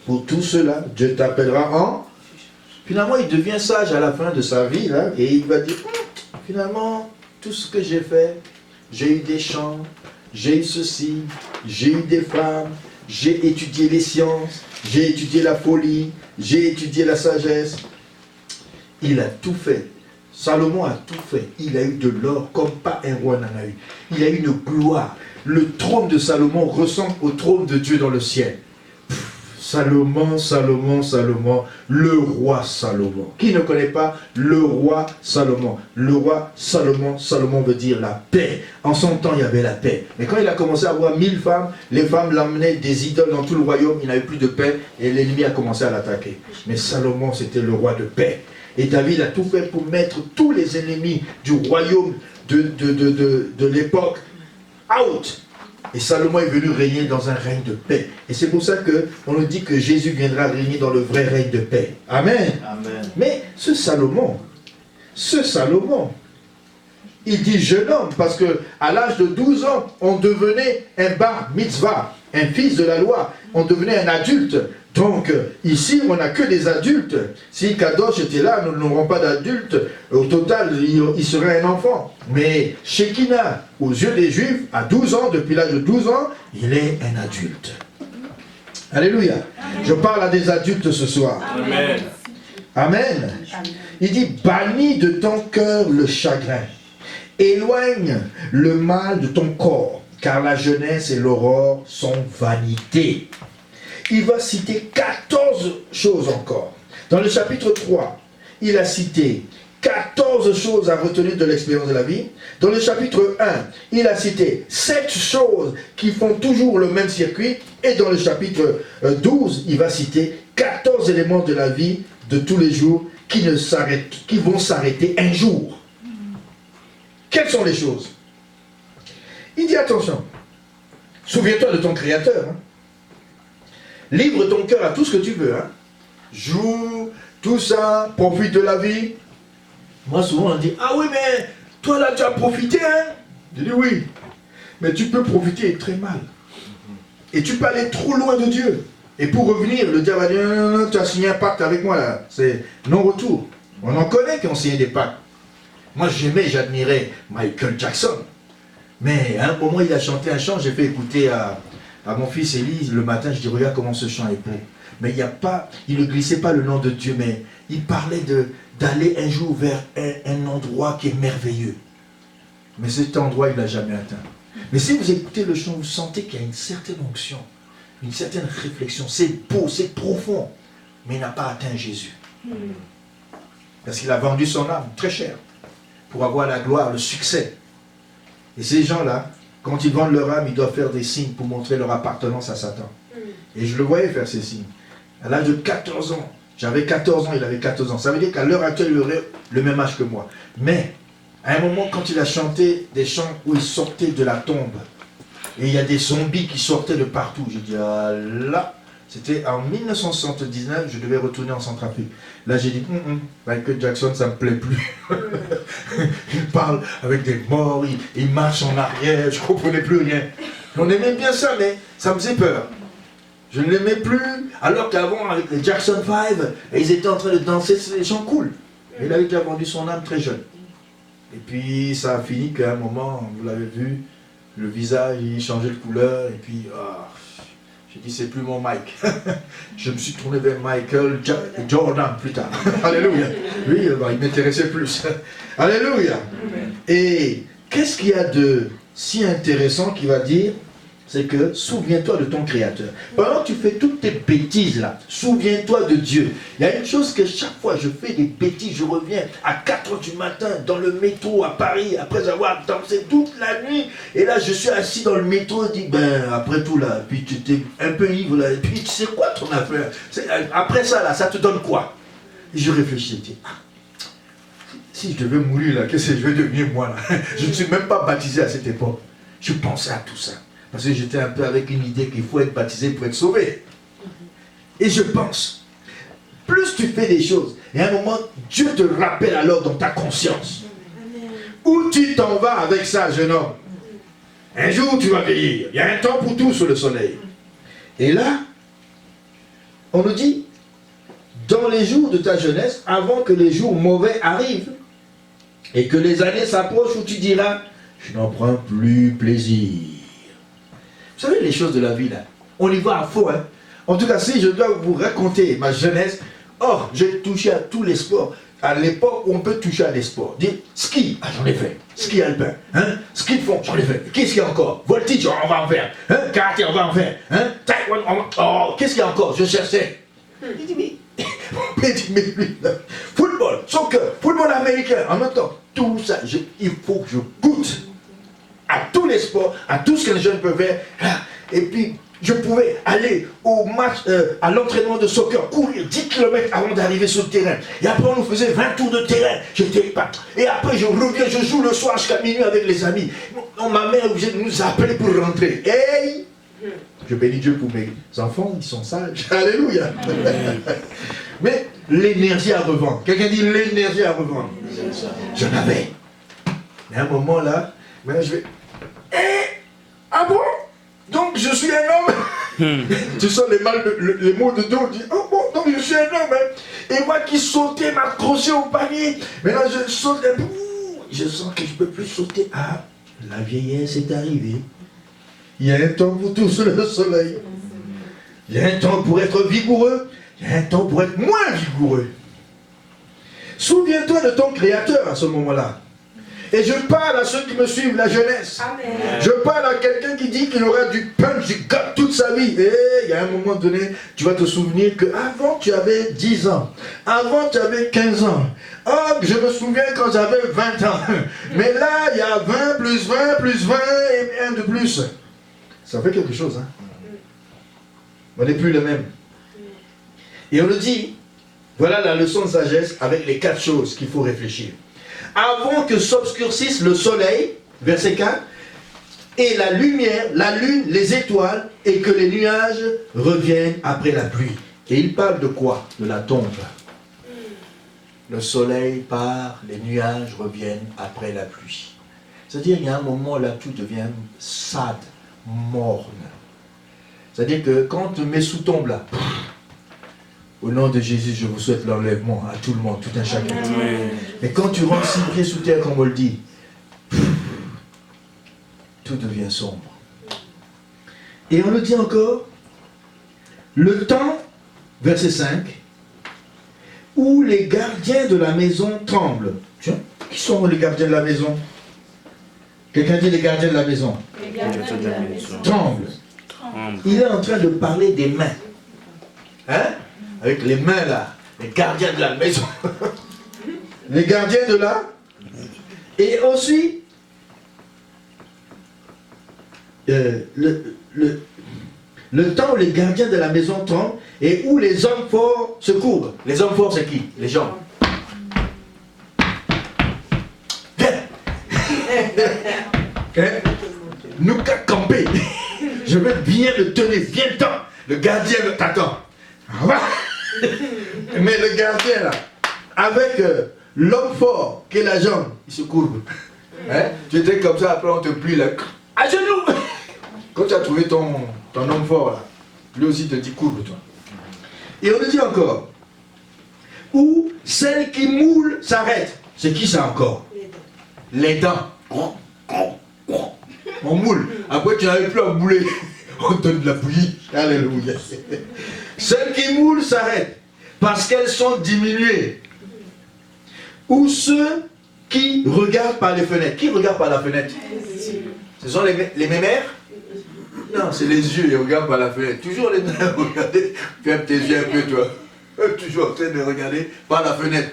pour tout cela, Dieu t'appellera en... Finalement, il devient sage à la fin de sa vie, là, et il va dire... Finalement, tout ce que j'ai fait, j'ai eu des champs, j'ai eu ceci, j'ai eu des femmes, j'ai étudié les sciences, j'ai étudié la folie, j'ai étudié la sagesse. Il a tout fait. Salomon a tout fait. Il a eu de l'or comme pas un roi n'en a eu. Il a eu une gloire. Le trône de Salomon ressemble au trône de Dieu dans le ciel. Salomon, Salomon, Salomon, le roi Salomon. Qui ne connaît pas le roi Salomon? Le roi Salomon, Salomon veut dire la paix. En son temps, il y avait la paix. Mais quand il a commencé à avoir 1000 femmes, les femmes l'emmenaient des idoles dans tout le royaume, il n'avait plus de paix et l'ennemi a commencé à l'attaquer. Mais Salomon, c'était le roi de paix. Et David a tout fait pour mettre tous les ennemis du royaume de l'époque out. Et Salomon est venu régner dans un règne de paix. Et c'est pour ça qu'on nous dit que Jésus viendra régner dans le vrai règne de paix. Amen. Amen. Mais ce Salomon, il dit jeune homme, parce qu'à l'âge de 12 ans, on devenait un bar mitzvah. un fils de la loi. On devenait un adulte. Donc, ici, on n'a que des adultes. Si Kadosh était là, nous n'aurons pas d'adultes. Au total, il serait un enfant. Mais Shekinah, aux yeux des Juifs, à 12 ans, depuis l'âge de 12 ans, il est un adulte. Alléluia. Je parle à des adultes ce soir. Amen. Amen. Il dit, bannis de ton cœur le chagrin. Éloigne le mal de ton corps, car la jeunesse et l'aurore sont vanité. Il va citer 14 choses encore. Dans le chapitre 3, il a cité 14 choses à retenir de l'expérience de la vie. Dans le chapitre 1, il a cité 7 choses qui font toujours le même circuit. Et dans le chapitre 12, il va citer 14 éléments de la vie de tous les jours qui vont s'arrêter un jour. Quelles sont les choses? Il dit attention, souviens-toi de ton Créateur. Hein. Livre ton cœur à tout ce que tu veux. Hein. Joue, tout ça, profite de la vie. Moi souvent on dit, ah oui mais toi là tu as profité. Hein. Je dis oui, mais tu peux profiter très mal. Et tu peux aller trop loin de Dieu. Et pour revenir, le diable va dire, non, non, tu as signé un pacte avec moi là. C'est non-retour. On en connaît qui ont signé des pactes. Moi j'aimais, j'admirais Michael Jackson. Mais à un moment il a chanté un chant, j'ai fait écouter à mon fils Élise le matin, je dis regarde comment ce chant est beau. Mais il ne glissait pas le nom de Dieu, mais il parlait d'aller un jour vers un endroit qui est merveilleux. Mais cet endroit, il ne l'a jamais atteint. Mais si vous écoutez le chant, vous sentez qu'il y a une certaine onction, une certaine réflexion. C'est beau, c'est profond, mais il n'a pas atteint Jésus. Parce qu'il a vendu son âme très cher pour avoir la gloire, le succès. Et ces gens-là, quand ils vendent leur âme, ils doivent faire des signes pour montrer leur appartenance à Satan. Et je le voyais faire ces signes. À l'âge de 14 ans, j'avais 14 ans, il avait 14 ans. Ça veut dire qu'à l'heure actuelle, il aurait le même âge que moi. Mais, à un moment, quand il a chanté des chants où il sortait de la tombe, et il y a des zombies qui sortaient de partout, j'ai dit, ah là, c'était en 1979, je devais retourner en Centrafrique. Là, j'ai dit, Michael Jackson, ça ne me plaît plus. Il parle avec des morts, il marche en arrière, je ne comprenais plus rien. On aimait bien ça, mais ça me faisait peur. Je ne l'aimais plus, alors qu'avant, avec les Jackson 5, ils étaient en train de danser, c'est des gens cool. Il avait déjà vendu son âme très jeune. Et puis, ça a fini qu'à un moment, vous l'avez vu, le visage, il changeait de couleur, et puis, j'ai dit, c'est plus mon Mike. Je me suis tourné vers Michael Jordan plus tard. Alléluia. Lui, il m'intéressait plus. Alléluia. Et qu'est-ce qu'il y a de si intéressant qu'il va dire? C'est que souviens-toi de ton Créateur. Pendant que tu fais toutes tes bêtises là, souviens-toi de Dieu. Il y a une chose que chaque fois je fais des bêtises, je reviens à 4 h du matin dans le métro à Paris, après avoir dansé toute la nuit, et là je suis assis dans le métro et dis, après tout là, puis tu t'es un peu ivre là, et puis tu sais quoi ton affaire? Après ça là, ça te donne quoi? Et je réfléchis, je dis, si je devais mourir là, qu'est-ce que je vais devenir moi là? Je ne suis même pas baptisé à cette époque. Je pensais à tout ça. Parce que j'étais un peu avec une idée qu'il faut être baptisé pour être sauvé. Et je pense, plus tu fais des choses, et à un moment, Dieu te rappelle alors dans ta conscience. Où tu t'en vas avec ça, jeune homme? Un jour, tu vas vieillir. Il y a un temps pour tout sous le soleil. Et là, on nous dit, dans les jours de ta jeunesse, avant que les jours mauvais arrivent, et que les années s'approchent où tu diras, je n'en prends plus plaisir. Vous savez les choses de la vie là, on y va à fond. Hein? En tout cas, si je dois vous raconter ma jeunesse, j'ai touché à tous les sports. À l'époque où on peut toucher à des sports. Dire ski, j'en ai fait. Ski alpin, ski de fond, j'en ai fait. Qu'est-ce qu'il y a encore? Voltige, on va en faire. Karaté, on va en faire. Taekwondo, qu'est-ce qu'il y a encore? Je cherchais. Il dit, mais lui, football, soccer, football américain, en même temps, tout ça, il faut que je goûte à tous les sports, à tout ce que les jeunes peuvent faire. Et puis, je pouvais aller au match, à l'entraînement de soccer, courir 10 km avant d'arriver sur le terrain. Et après, on nous faisait 20 tours de terrain. J'étais pas. Et après, je reviens, je joue le soir jusqu'à minuit avec les amis. Ma mère est obligée de nous appeler pour rentrer. Hey! Je bénis Dieu pour mes enfants, ils sont sages. Alléluia! Mais l'énergie à revendre. Quelqu'un dit l'énergie à revendre. J'en avais. Mais à un moment là, je vais. Ah bon? Donc je suis un homme. Tu sens les mots de dos, tu dis, oh bon, donc je suis un homme. Hein. Et moi qui sautais, m'accrochais au panier. Maintenant je saute, je sens que je ne peux plus sauter. Ah, la vieillesse est arrivée. Il y a un temps pour tout sous le soleil. Il y a un temps pour être vigoureux. Il y a un temps pour être moins vigoureux. Souviens-toi de ton Créateur à ce moment-là. Et je parle à ceux qui me suivent, la jeunesse. Amen. Je parle à quelqu'un qui dit qu'il aura du punch, du gut toute sa vie. Et il y a un moment donné, tu vas te souvenir qu'avant tu avais 10 ans. Avant tu avais 15 ans. Oh, je me souviens quand j'avais 20 ans. Mais là, il y a 20 plus 20 plus 20 et un de plus. Ça fait quelque chose, hein. On n'est plus les mêmes. Et on nous dit, voilà la leçon de sagesse avec les 4 choses qu'il faut réfléchir. Avant que s'obscurcisse le soleil, verset 4, et la lumière, la lune, les étoiles, et que les nuages reviennent après la pluie. Et il parle de quoi? De la tombe. Le soleil part, les nuages reviennent après la pluie. C'est-à-dire qu'il y a un moment là, tout devient sade, morne. C'est-à-dire que quand tu mets sous tombe là, au nom de Jésus, je vous souhaite l'enlèvement à tout le monde, tout un chacun. Et quand tu rentres 6 pieds sous terre, comme on le dit, tout devient sombre. Et on le dit encore, le temps, verset 5, où les gardiens de la maison tremblent. Tiens, qui sont les gardiens de la maison? Quelqu'un dit les gardiens de la maison. Les gardiens de la maison. Tremblent. Il est en train de parler des mains. Hein? Avec les mains là, les gardiens de la maison. Les gardiens de la... Et aussi, le temps où les gardiens de la maison tremblent et où les hommes forts se courbent. Les hommes forts, c'est qui? Les gens. Viens. Hein? Nous qu'à camper. Je vais bien le tenir. Viens-t'en. Le gardien t'attend. Mais le gardien là, avec l'homme fort qui est la jambe, il se courbe. Hein? Tu étais comme ça, après on te plie là. À genoux. Quand tu as trouvé ton homme fort là, lui aussi te dit courbe-toi. Et on le dit encore. Où celle qui moule s'arrête. C'est qui ça encore? Les dents. On moule. Après tu n'arrives plus à mouler. On donne de la bouillie. Alléluia. Celles qui moulent s'arrêtent parce qu'elles sont diminuées. Ou ceux qui regardent par les fenêtres. Qui regarde par la fenêtre? Ce sont les mémères? Non, c'est les yeux, ils regardent par la fenêtre. Toujours les mémères, regardez. Ferme tes yeux un peu, toi. Toujours en train de regarder par la fenêtre.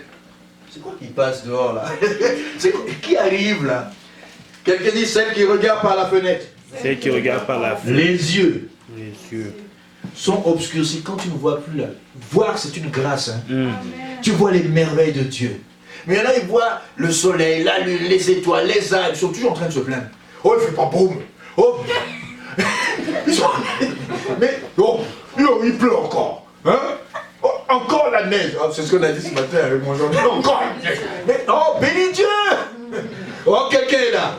C'est quoi qui passe dehors là? Qui arrive là? Quelqu'un dit celle qui regarde par la fenêtre. Celle qui regarde par la fenêtre. Les yeux. Les yeux sont obscurcis quand tu ne vois plus là. Voir, c'est une grâce. Hein. Tu vois les merveilles de Dieu. Mais il y en a, ils voient le soleil, la lune, les étoiles, les arbres. Ils sont toujours en train de se plaindre. Oh, il fait pas boum. Oh. Mais, oh, il pleut encore. Hein? Oh, encore la neige. Oh, c'est ce qu'on a dit ce matin avec mon journal. Encore la neige. Mais, oh, bénis Dieu. Oh, quelqu'un est là.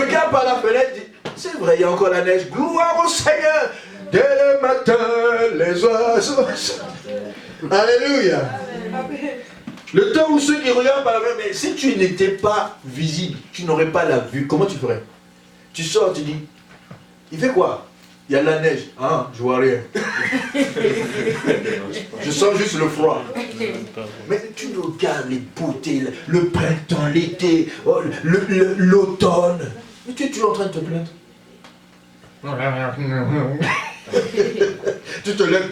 Regarde par la fenêtre. C'est vrai, il y a encore la neige. Gloire au Seigneur. Dès le matin, les oiseaux. Alléluia. Le temps où ceux qui regardent par la fenêtre, mais si tu n'étais pas visible, tu n'aurais pas la vue, comment tu ferais? Tu sors, tu dis, il fait quoi? Il y a de la neige. Ah, je vois rien. Je sens juste le froid. Mais tu regardes les beautés, le printemps, l'été, l'automne. Mais tu es toujours en train de te plaindre. Tu te lèves.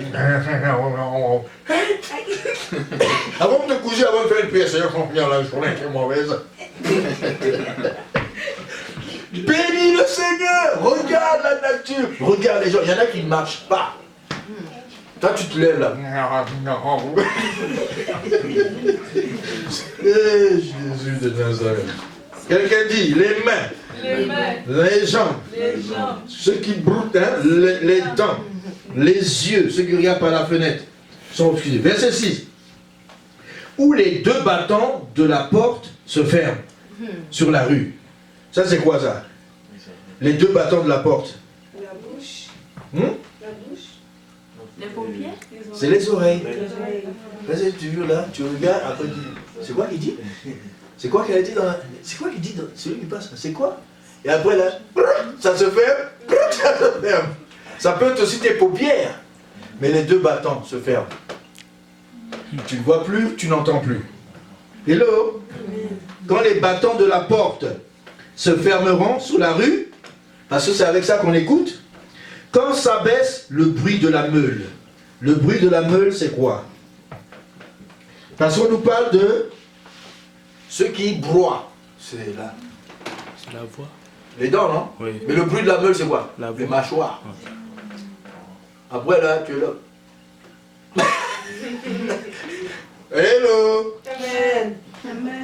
Avant de te coucher, avant de faire une prière, Seigneur, la journée est mauvaise. Bénis le Seigneur. Regarde la nature. Regarde les gens. Il y en a qui ne marchent pas. Toi, tu te lèves là. Jésus de Nazareth. Quelqu'un dit les mains, les jambes, ceux qui broutent, hein, les dents, les yeux, ceux qui regardent par la fenêtre, sont obscurés. Verset 6. Où les 2 battants de la porte se ferment sur la rue. Ça, c'est quoi ça? Les 2 battants de la porte. Les paupières? C'est les oreilles. Parce que tu veux là, tu regardes, après tu dis, c'est quoi qu'il dit? C'est quoi qu'il a dit dans la... C'est quoi qu'il dit dans... Celui qui passe, c'est quoi? Et après là, ça se ferme, ça se ferme. Ça peut être aussi tes paupières. Mais les deux bâtons se ferment. Tu ne vois plus, tu n'entends plus. Hello? Quand les bâtons de la porte se fermeront sur la rue, parce que c'est avec ça qu'on écoute, quand s'abaisse le bruit de la meule. Le bruit de la meule, c'est quoi? Parce qu'on nous parle de ceux qui broient. C'est là. C'est la voix. Les dents, non? Oui. Mais le bruit de la meule, c'est quoi? La Les voix. mâchoires. Après, là, tu es là. Hello! Amen.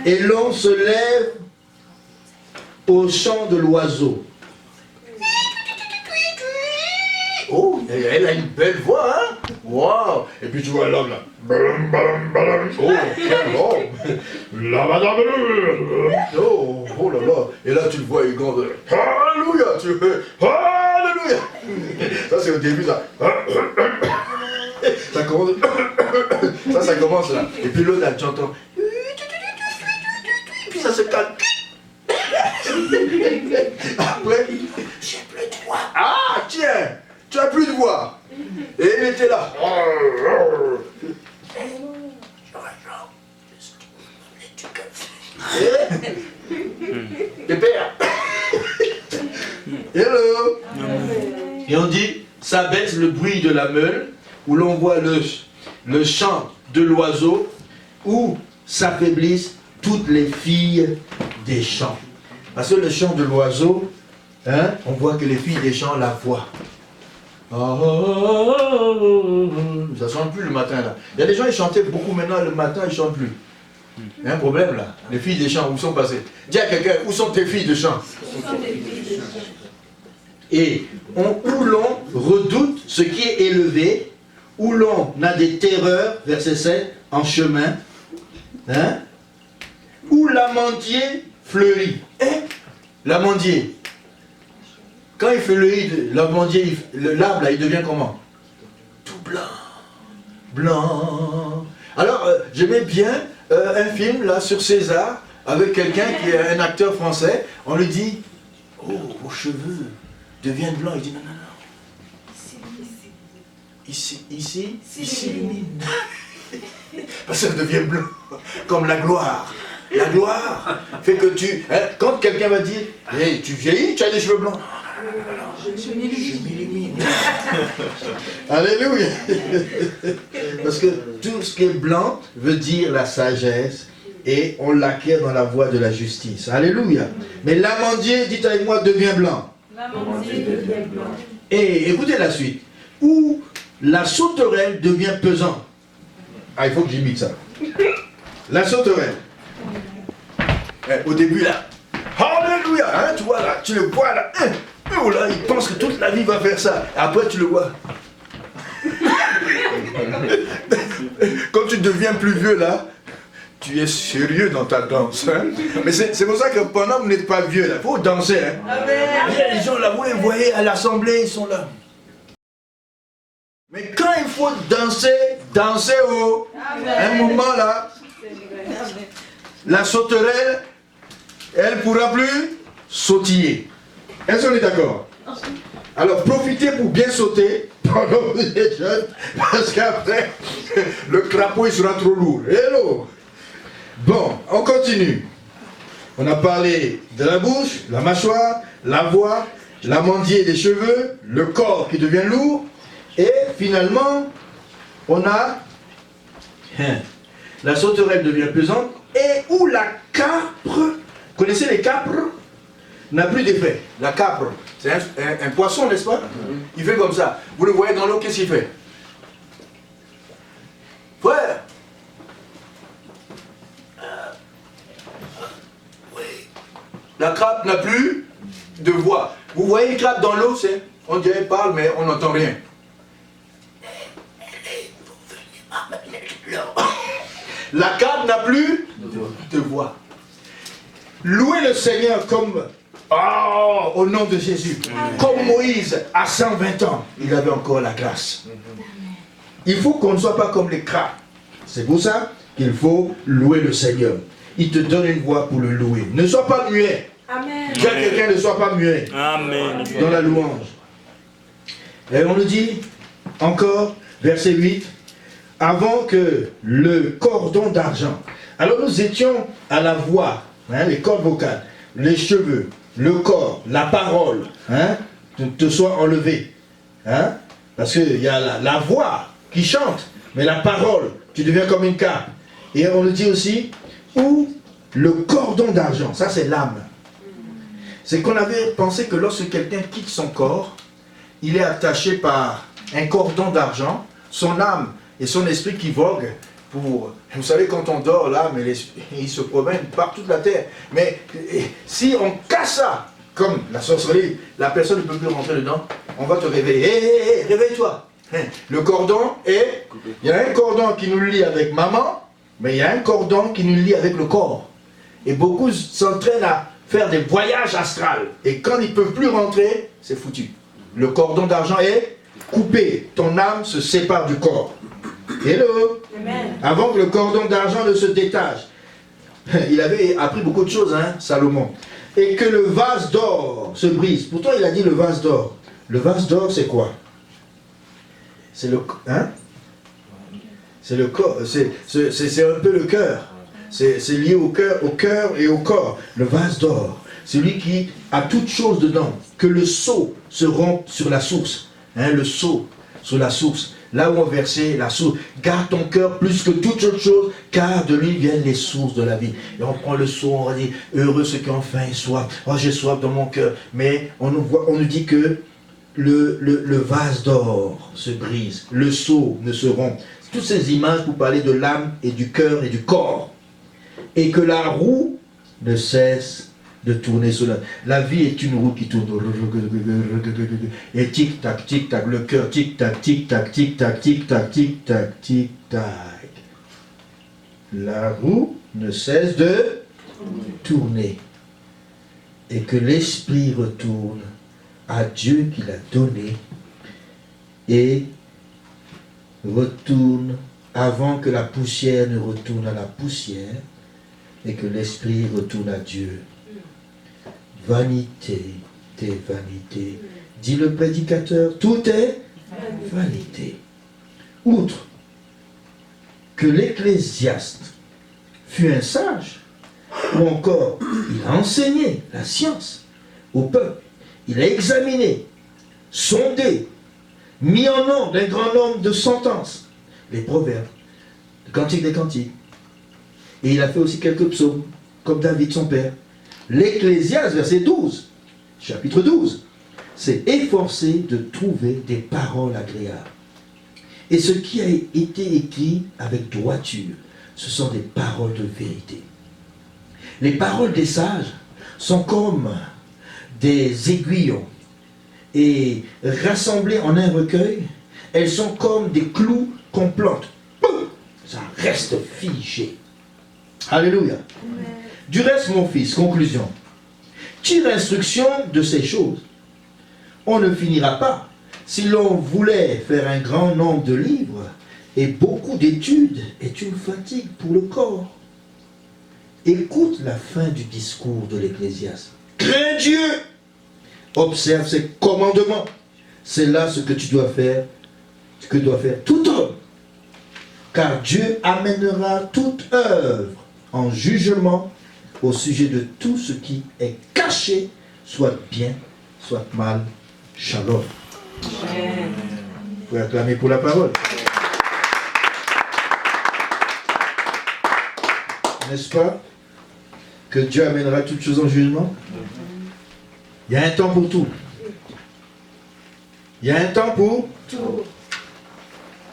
Et l'on se lève au chant de l'oiseau. Oh, elle a une belle voix, hein? Waouh! Et puis tu vois l'homme là. Oh, quel homme! La madame. Oh, oh là là. Et là tu le vois, il gronde. Alléluia! Tu fais Alléluia! Ça c'est au début ça. Ça commence. Ça commence là. Et puis l'autre là, tu entends. Puis ça se calme. Après, j'ai plus de voix. Ah, tiens! Tu as plus de voix. Et il était là. Pépère. Hello. Et on dit, ça baisse le bruit de la meule, où l'on voit le chant de l'oiseau, où s'affaiblissent toutes les filles des champs. Parce que le chant de l'oiseau, hein, on voit que les filles des champs la voient. Oh, ça ne chante plus le matin là. Il y a des gens qui chantaient beaucoup maintenant, le matin ils ne chantent plus. Il y a un problème là. Les filles des champs, où sont passées? Dis à quelqu'un, où sont tes filles de champs? Et où l'on redoute ce qui est élevé, où l'on a des terreurs, verset 7, en chemin, hein? Où l'amandier fleurit. Hein? L'amandier. Quand il fleurit, l'amandier, l'arbre là, il devient comment? Tout blanc. Blanc. Alors, j'aimais bien un film là sur César, avec quelqu'un qui est un acteur français. On lui dit, oh, vos cheveux deviennent blancs. Il dit, non, non, non. Ici s'illumine. Parce que ça devient blanc, comme la gloire. La gloire fait que tu... Hein, quand quelqu'un va dire, hey, tu vieillis, tu as des cheveux blancs. Je m'illumine. Alléluia. Parce que tout ce qui est blanc veut dire la sagesse et on l'acquiert dans la voie de la justice. Alléluia. Mais l'amandier, dites avec moi, devient blanc. L'amandier devient blanc. Et écoutez la suite. Où la sauterelle devient pesante. Ah, il faut que j'imite ça. La sauterelle. Au début là. Alléluia. Hein, tu vois là, tu le vois là. Oh là, il pense que toute la vie va faire ça. Après, tu le vois. Quand tu deviens plus vieux là, tu es sérieux dans ta danse. Hein? Mais c'est pour ça que pendant que vous n'êtes pas vieux là, il faut danser. Hein? Amen. Il y a des gens là, vous les voyez à l'assemblée, ils sont là. Mais quand il faut danser, dansez au un moment là. La sauterelle, elle ne pourra plus sautiller. Est-ce qu'on est d'accord? Alors profitez pour bien sauter pendant que vous êtes jeune, parce qu'après, le crapaud il sera trop lourd. Hello! Bon, on continue. On a parlé de la bouche, la mâchoire, la voix, l'amandier des cheveux, le corps qui devient lourd, et finalement, on a la sauterelle devient pesante, et où la capre, connaissez les capres? N'a plus d'effet. La capre, c'est un poisson, n'est-ce pas? Il fait comme ça. Vous le voyez dans l'eau, qu'est-ce qu'il fait? Frère! Oui. La crabe n'a plus de voix. Vous voyez une crabe dans l'eau, c'est... On dirait qu'elle parle, mais on n'entend rien. La crabe n'a plus de voix. Louez le Seigneur comme Oh, au nom de Jésus. Comme Moïse, à 120 ans, il avait encore la grâce. Il faut qu'on ne soit pas comme les crats. C'est pour ça qu'il faut louer le Seigneur. Il te donne une voix pour le louer. Ne sois pas muet. Amen. Dis à quelqu'un, ne sois pas muet Amen. dans la louange. Et on nous dit encore, verset 8, avant que le cordon d'argent. Alors nous étions à la voix, hein, les cordes vocales, les cheveux, le corps, la parole, hein, te soient enlevés. Hein, parce qu'il y a la voix qui chante, mais la parole, tu deviens comme une cape. Et on nous dit aussi, où le cordon d'argent, ça c'est l'âme. C'est qu'on avait pensé que lorsque quelqu'un quitte son corps, il est attaché par un cordon d'argent, son âme et son esprit qui voguent pour... Vous savez, quand on dort, l'âme et l'esprit, il se promène par toute la terre. Mais si on casse ça, comme la sorcellerie, la personne ne peut plus rentrer dedans, on va te réveiller. Hé, réveille-toi. Le cordon est... Il y a un cordon qui nous lie avec maman, mais il y a un cordon qui nous lie avec le corps. Et beaucoup s'entraînent à faire des voyages astrales. Et quand ils ne peuvent plus rentrer, c'est foutu. Le cordon d'argent est coupé. Ton âme se sépare du corps. Hello. Amen. Avant que le cordon d'argent ne se détache. Il avait appris beaucoup de choses, hein, Salomon. Et que le vase d'or se brise. Pourtant, il a dit le vase d'or. Le vase d'or, c'est quoi? C'est le... Hein? C'est le corps. C'est un peu le cœur. C'est lié au cœur et au corps. Le vase d'or. Celui qui a toute chose dedans. Que le seau se rompe sur la source. Hein, le seau sur la source. Là où on versait la source. Garde ton cœur plus que toute autre chose, car de lui viennent les sources de la vie. Et on prend le seau, on dit, heureux ceux qui ont faim et soif. Oh, j'ai soif dans mon cœur. Mais on nous dit que le vase d'or se brise. Le seau ne se rompt. Toutes ces images pour parler de l'âme et du cœur et du corps. Et que la roue ne cesse de tourner sur la vie est une roue qui tourne. Et tic-tac, tic-tac, le cœur, tic-tac, tic-tac, tic-tac, tic-tac, tic-tac, tic-tac. La roue ne cesse de tourner. Et que l'esprit retourne à Dieu qui l'a donné et retourne avant que la poussière ne retourne à la poussière et que l'esprit retourne à Dieu. Vanité des vanités. Dit le prédicateur, tout est vanité. Outre que l'ecclésiaste fut un sage, ou encore il a enseigné la science au peuple, il a examiné, sondé, mis en ordre un grand nombre de sentences, les proverbes, le cantique des cantiques. Et il a fait aussi quelques psaumes, comme David son père. L'Ecclésiaste, verset 12, chapitre 12, s'est efforcé de trouver des paroles agréables. Et ce qui a été écrit avec droiture, ce sont des paroles de vérité. Les paroles des sages sont comme des aiguillons. Et rassemblées en un recueil, elles sont comme des clous qu'on plante. Boum, ça reste figé. Alléluia. Amen. Du reste, mon fils, conclusion. Tire instruction de ces choses. On ne finira pas. Si l'on voulait faire un grand nombre de livres, et beaucoup d'études est une fatigue pour le corps. Écoute la fin du discours de l'Ecclésiaste. Crains Dieu. Observe ses commandements. C'est là ce que tu dois faire, ce que doit faire tout homme. Car Dieu amènera toute œuvre en jugement au sujet de tout ce qui est caché, soit bien, soit mal. Shalom. Vous pouvez acclamer pour la parole. N'est-ce pas que Dieu amènera toutes choses en jugement? Il y a un temps pour tout. Il y a un temps pour tout.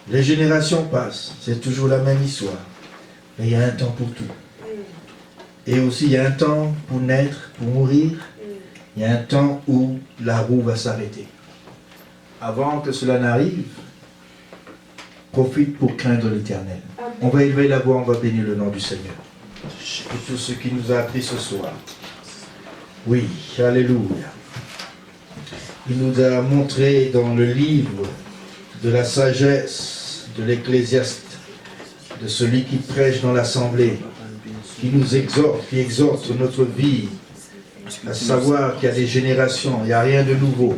Les générations passent. C'est toujours la même histoire. Mais il y a un temps pour tout. Et aussi, il y a un temps pour naître, pour mourir. Il y a un temps où la roue va s'arrêter. Avant que cela n'arrive, profite pour craindre l'Éternel. On va élever la voix, on va bénir le nom du Seigneur. Pour tout ce qui nous a appris ce soir. Oui, alléluia. Il nous a montré dans le livre de la sagesse de l'Ecclésiaste, de celui qui prêche dans l'assemblée, qui nous exhorte, qui exhorte notre vie, à savoir qu'il y a des générations, il n'y a rien de nouveau.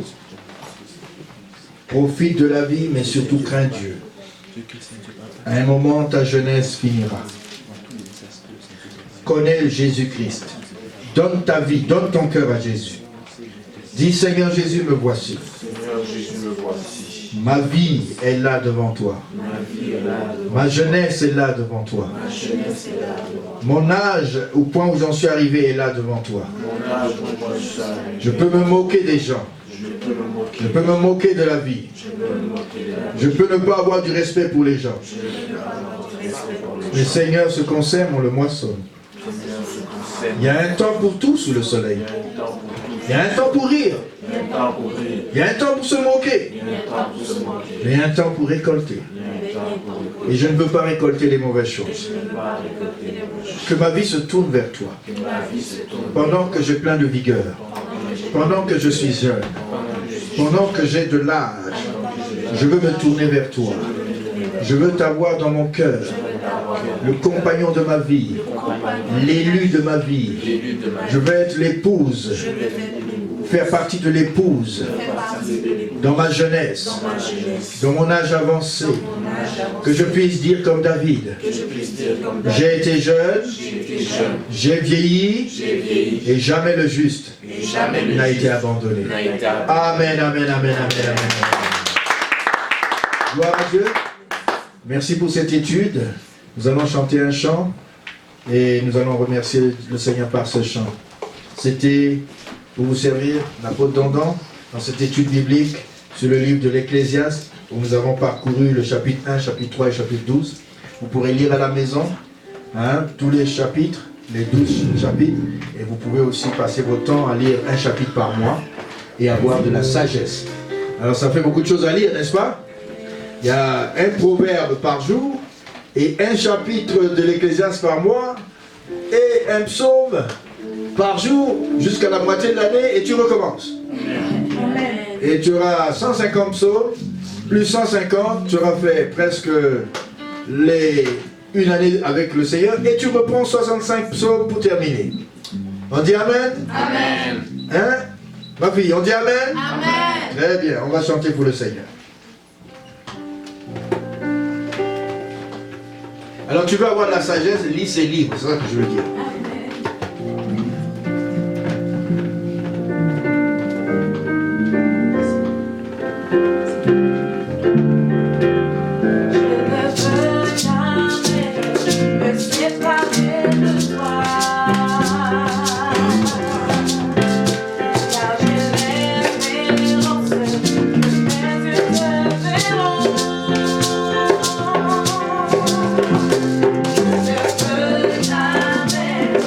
Profite de la vie, mais surtout crains Dieu. À un moment, ta jeunesse finira. Connais Jésus-Christ. Donne ta vie, donne ton cœur à Jésus. Dis, Seigneur Jésus, me voici. Seigneur Jésus, me voici. Ma vie est là devant toi. Ma jeunesse est là devant toi. Mon âge, au point où j'en suis arrivé, est là devant toi. Je peux me moquer des gens. Je peux me moquer de la vie. Je peux ne pas avoir du respect pour les gens. Mais Seigneur, ce qu'on sème, on le moissonne. Il y a un temps pour tout sous le soleil. Il y a un temps pour rire. Il y a un temps pour se moquer. Il y a un temps pour récolter. Et je ne veux pas récolter les mauvaises choses. Que ma vie se tourne vers toi. Pendant que j'ai plein de vigueur. Pendant que je suis jeune. Pendant que j'ai de l'âge. Je veux me tourner vers toi. Je veux t'avoir dans mon cœur. Le compagnon de ma vie. L'élu de ma vie. Je veux être l'épouse. Faire partie de l'épouse. Dans ma jeunesse. Dans mon âge avancé. Que je puisse dire comme David. J'ai été jeune. J'ai vieilli. Et jamais le juste n'a été abandonné. Amen, amen, amen, amen, amen. Gloire à Dieu. Merci pour cette étude. Nous allons chanter un chant et nous allons remercier le Seigneur par ce chant. C'était pour vous servir l'apôtre Dandan dans cette étude biblique sur le livre de l'Ecclésiaste où nous avons parcouru le chapitre 1, chapitre 3 et chapitre 12. Vous pourrez lire à la maison tous les chapitres, les 12 chapitres, et vous pouvez aussi passer votre temps à lire un chapitre par mois et avoir de la sagesse. Alors ça fait beaucoup de choses à lire, n'est-ce pas? Il y a un proverbe par jour et un chapitre de l'Ecclésiaste par mois et un psaume par jour jusqu'à la moitié de l'année et tu recommences. Et tu auras 150 psaumes, plus 150, tu auras fait presque une année avec le Seigneur et tu reprends 65 psaumes pour terminer. On dit Amen? Amen. Hein? Ma fille, on dit Amen? Amen. Très bien, on va chanter pour le Seigneur. Alors tu veux avoir de la sagesse, lis ces livres, c'est ça que je veux dire. Je ne peux jamais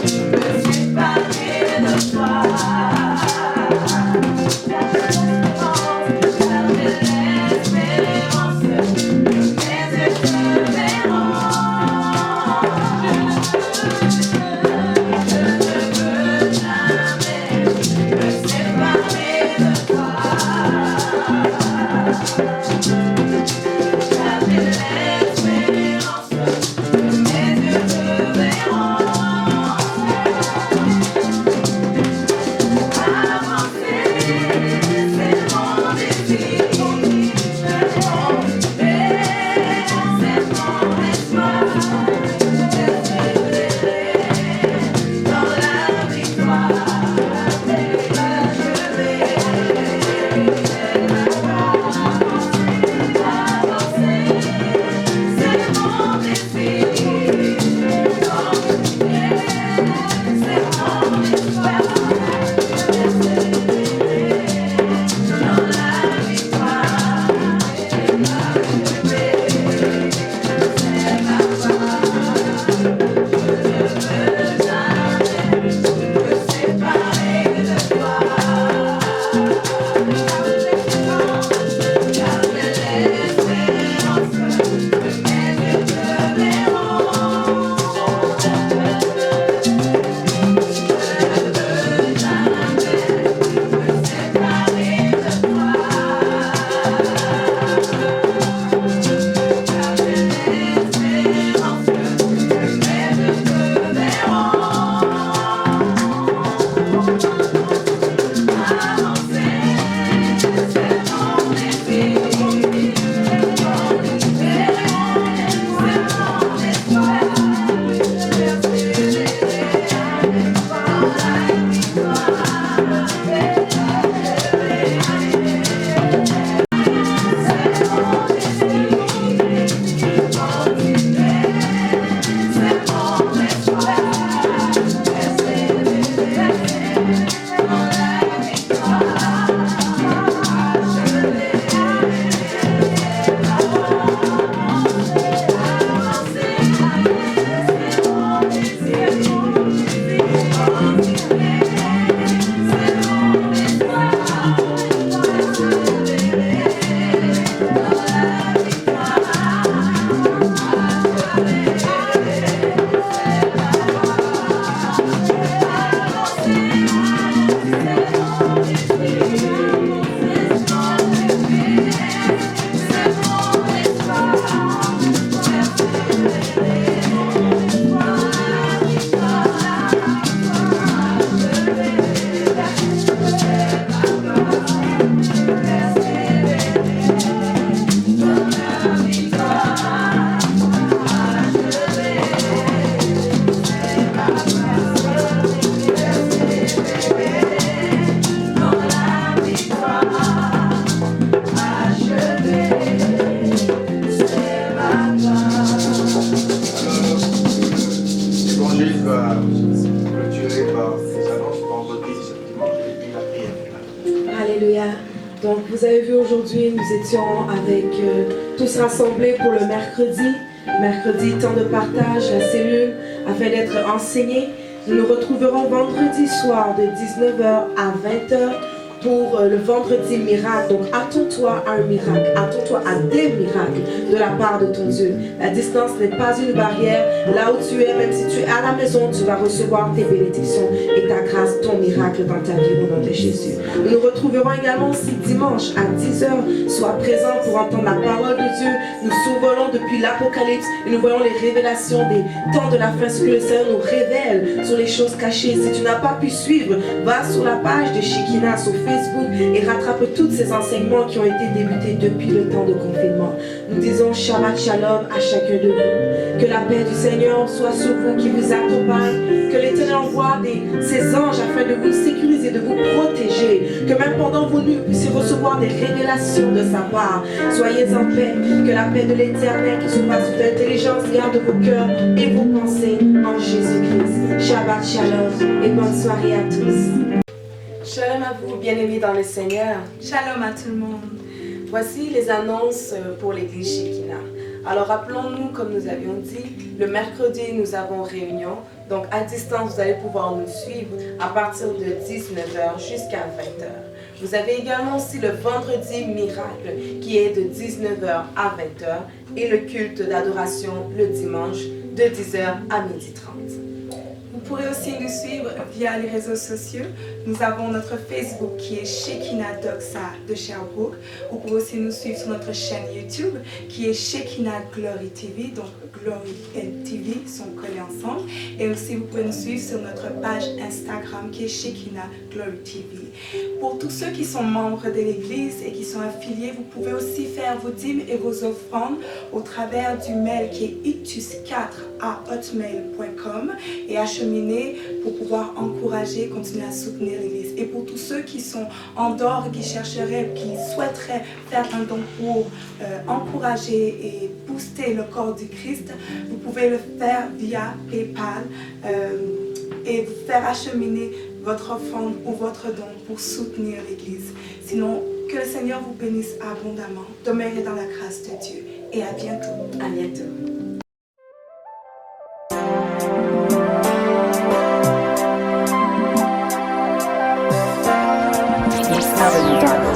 va clôturer par les annonces vendredi, dimanche et puis la prière. Alléluia. Donc, vous avez vu aujourd'hui, nous étions avec tous rassemblés pour le mercredi. Mercredi, temps de partage, la cellule, afin d'être enseignés. Nous nous retrouverons vendredi soir de 19h à 20h pour le vendredi miracle. Donc, attends-toi à un miracle. Attends-toi à des miracles de la part de ton Dieu. La distance n'est pas une barrière. Là où tu es, même si tu es à la maison, tu vas recevoir tes bénédictions et ta grâce, ton miracle dans ta vie au nom de Jésus. Nous nous retrouverons également aussi dimanche à 10h. Sois présent pour entendre la parole de Dieu. Nous survolons depuis l'Apocalypse et nous voyons les révélations des temps de la fin, ce que le Seigneur nous révèle sur les choses cachées. Si tu n'as pas pu suivre, va sur la page de Shekinah sur Facebook et rattrape tous ces enseignements qui ont été débutés depuis le temps de confinement. Nous disons Shabbat Shalom à chacun de vous. Que la paix du Seigneur soit sur vous, qui vous accompagne. Que l'Éternel envoie ses anges afin de vous sécuriser, de vous protéger. Que même pendant vos nuits, vous puissiez recevoir des révélations de sa part. Soyez en paix. Que la paix de l'Éternel qui surpasse toute intelligence garde vos cœurs et vos pensées en Jésus-Christ. Shabbat Shalom et bonne soirée à tous. Shalom à vous, bien-aimés dans le Seigneur. Shalom à tout le monde. Voici les annonces pour l'église Shekinah. Alors rappelons-nous, comme nous avions dit, le mercredi nous avons réunion. Donc à distance, vous allez pouvoir nous suivre à partir de 19h jusqu'à 20h. Vous avez également aussi le vendredi miracle qui est de 19h à 20h et le culte d'adoration le dimanche de 10h à 12h30. Vous pourrez aussi nous suivre via les réseaux sociaux. Nous avons notre Facebook qui est Shekinah Doxa de Sherbrooke. Vous pouvez aussi nous suivre sur notre chaîne YouTube qui est Shekinah Glory TV. Donc Glory et TV sont collés ensemble. Et aussi vous pouvez nous suivre sur notre page Instagram qui est Shekinah Glory TV. Pour tous ceux qui sont membres de l'église et qui sont affiliés, vous pouvez aussi faire vos dîmes et vos offrandes au travers du mail qui est ictus4@hotmail.com et acheminer pour pouvoir encourager, continuer à soutenir l'église. Et pour tous ceux qui sont en dehors et qui chercheraient, qui souhaiteraient faire un don pour encourager et booster le corps du Christ, vous pouvez le faire via PayPal et vous faire acheminer votre offrande ou votre don pour soutenir l'église. Sinon, que le Seigneur vous bénisse abondamment. Demeurez dans la grâce de Dieu et à bientôt. À bientôt. www.ecosystemmedia.com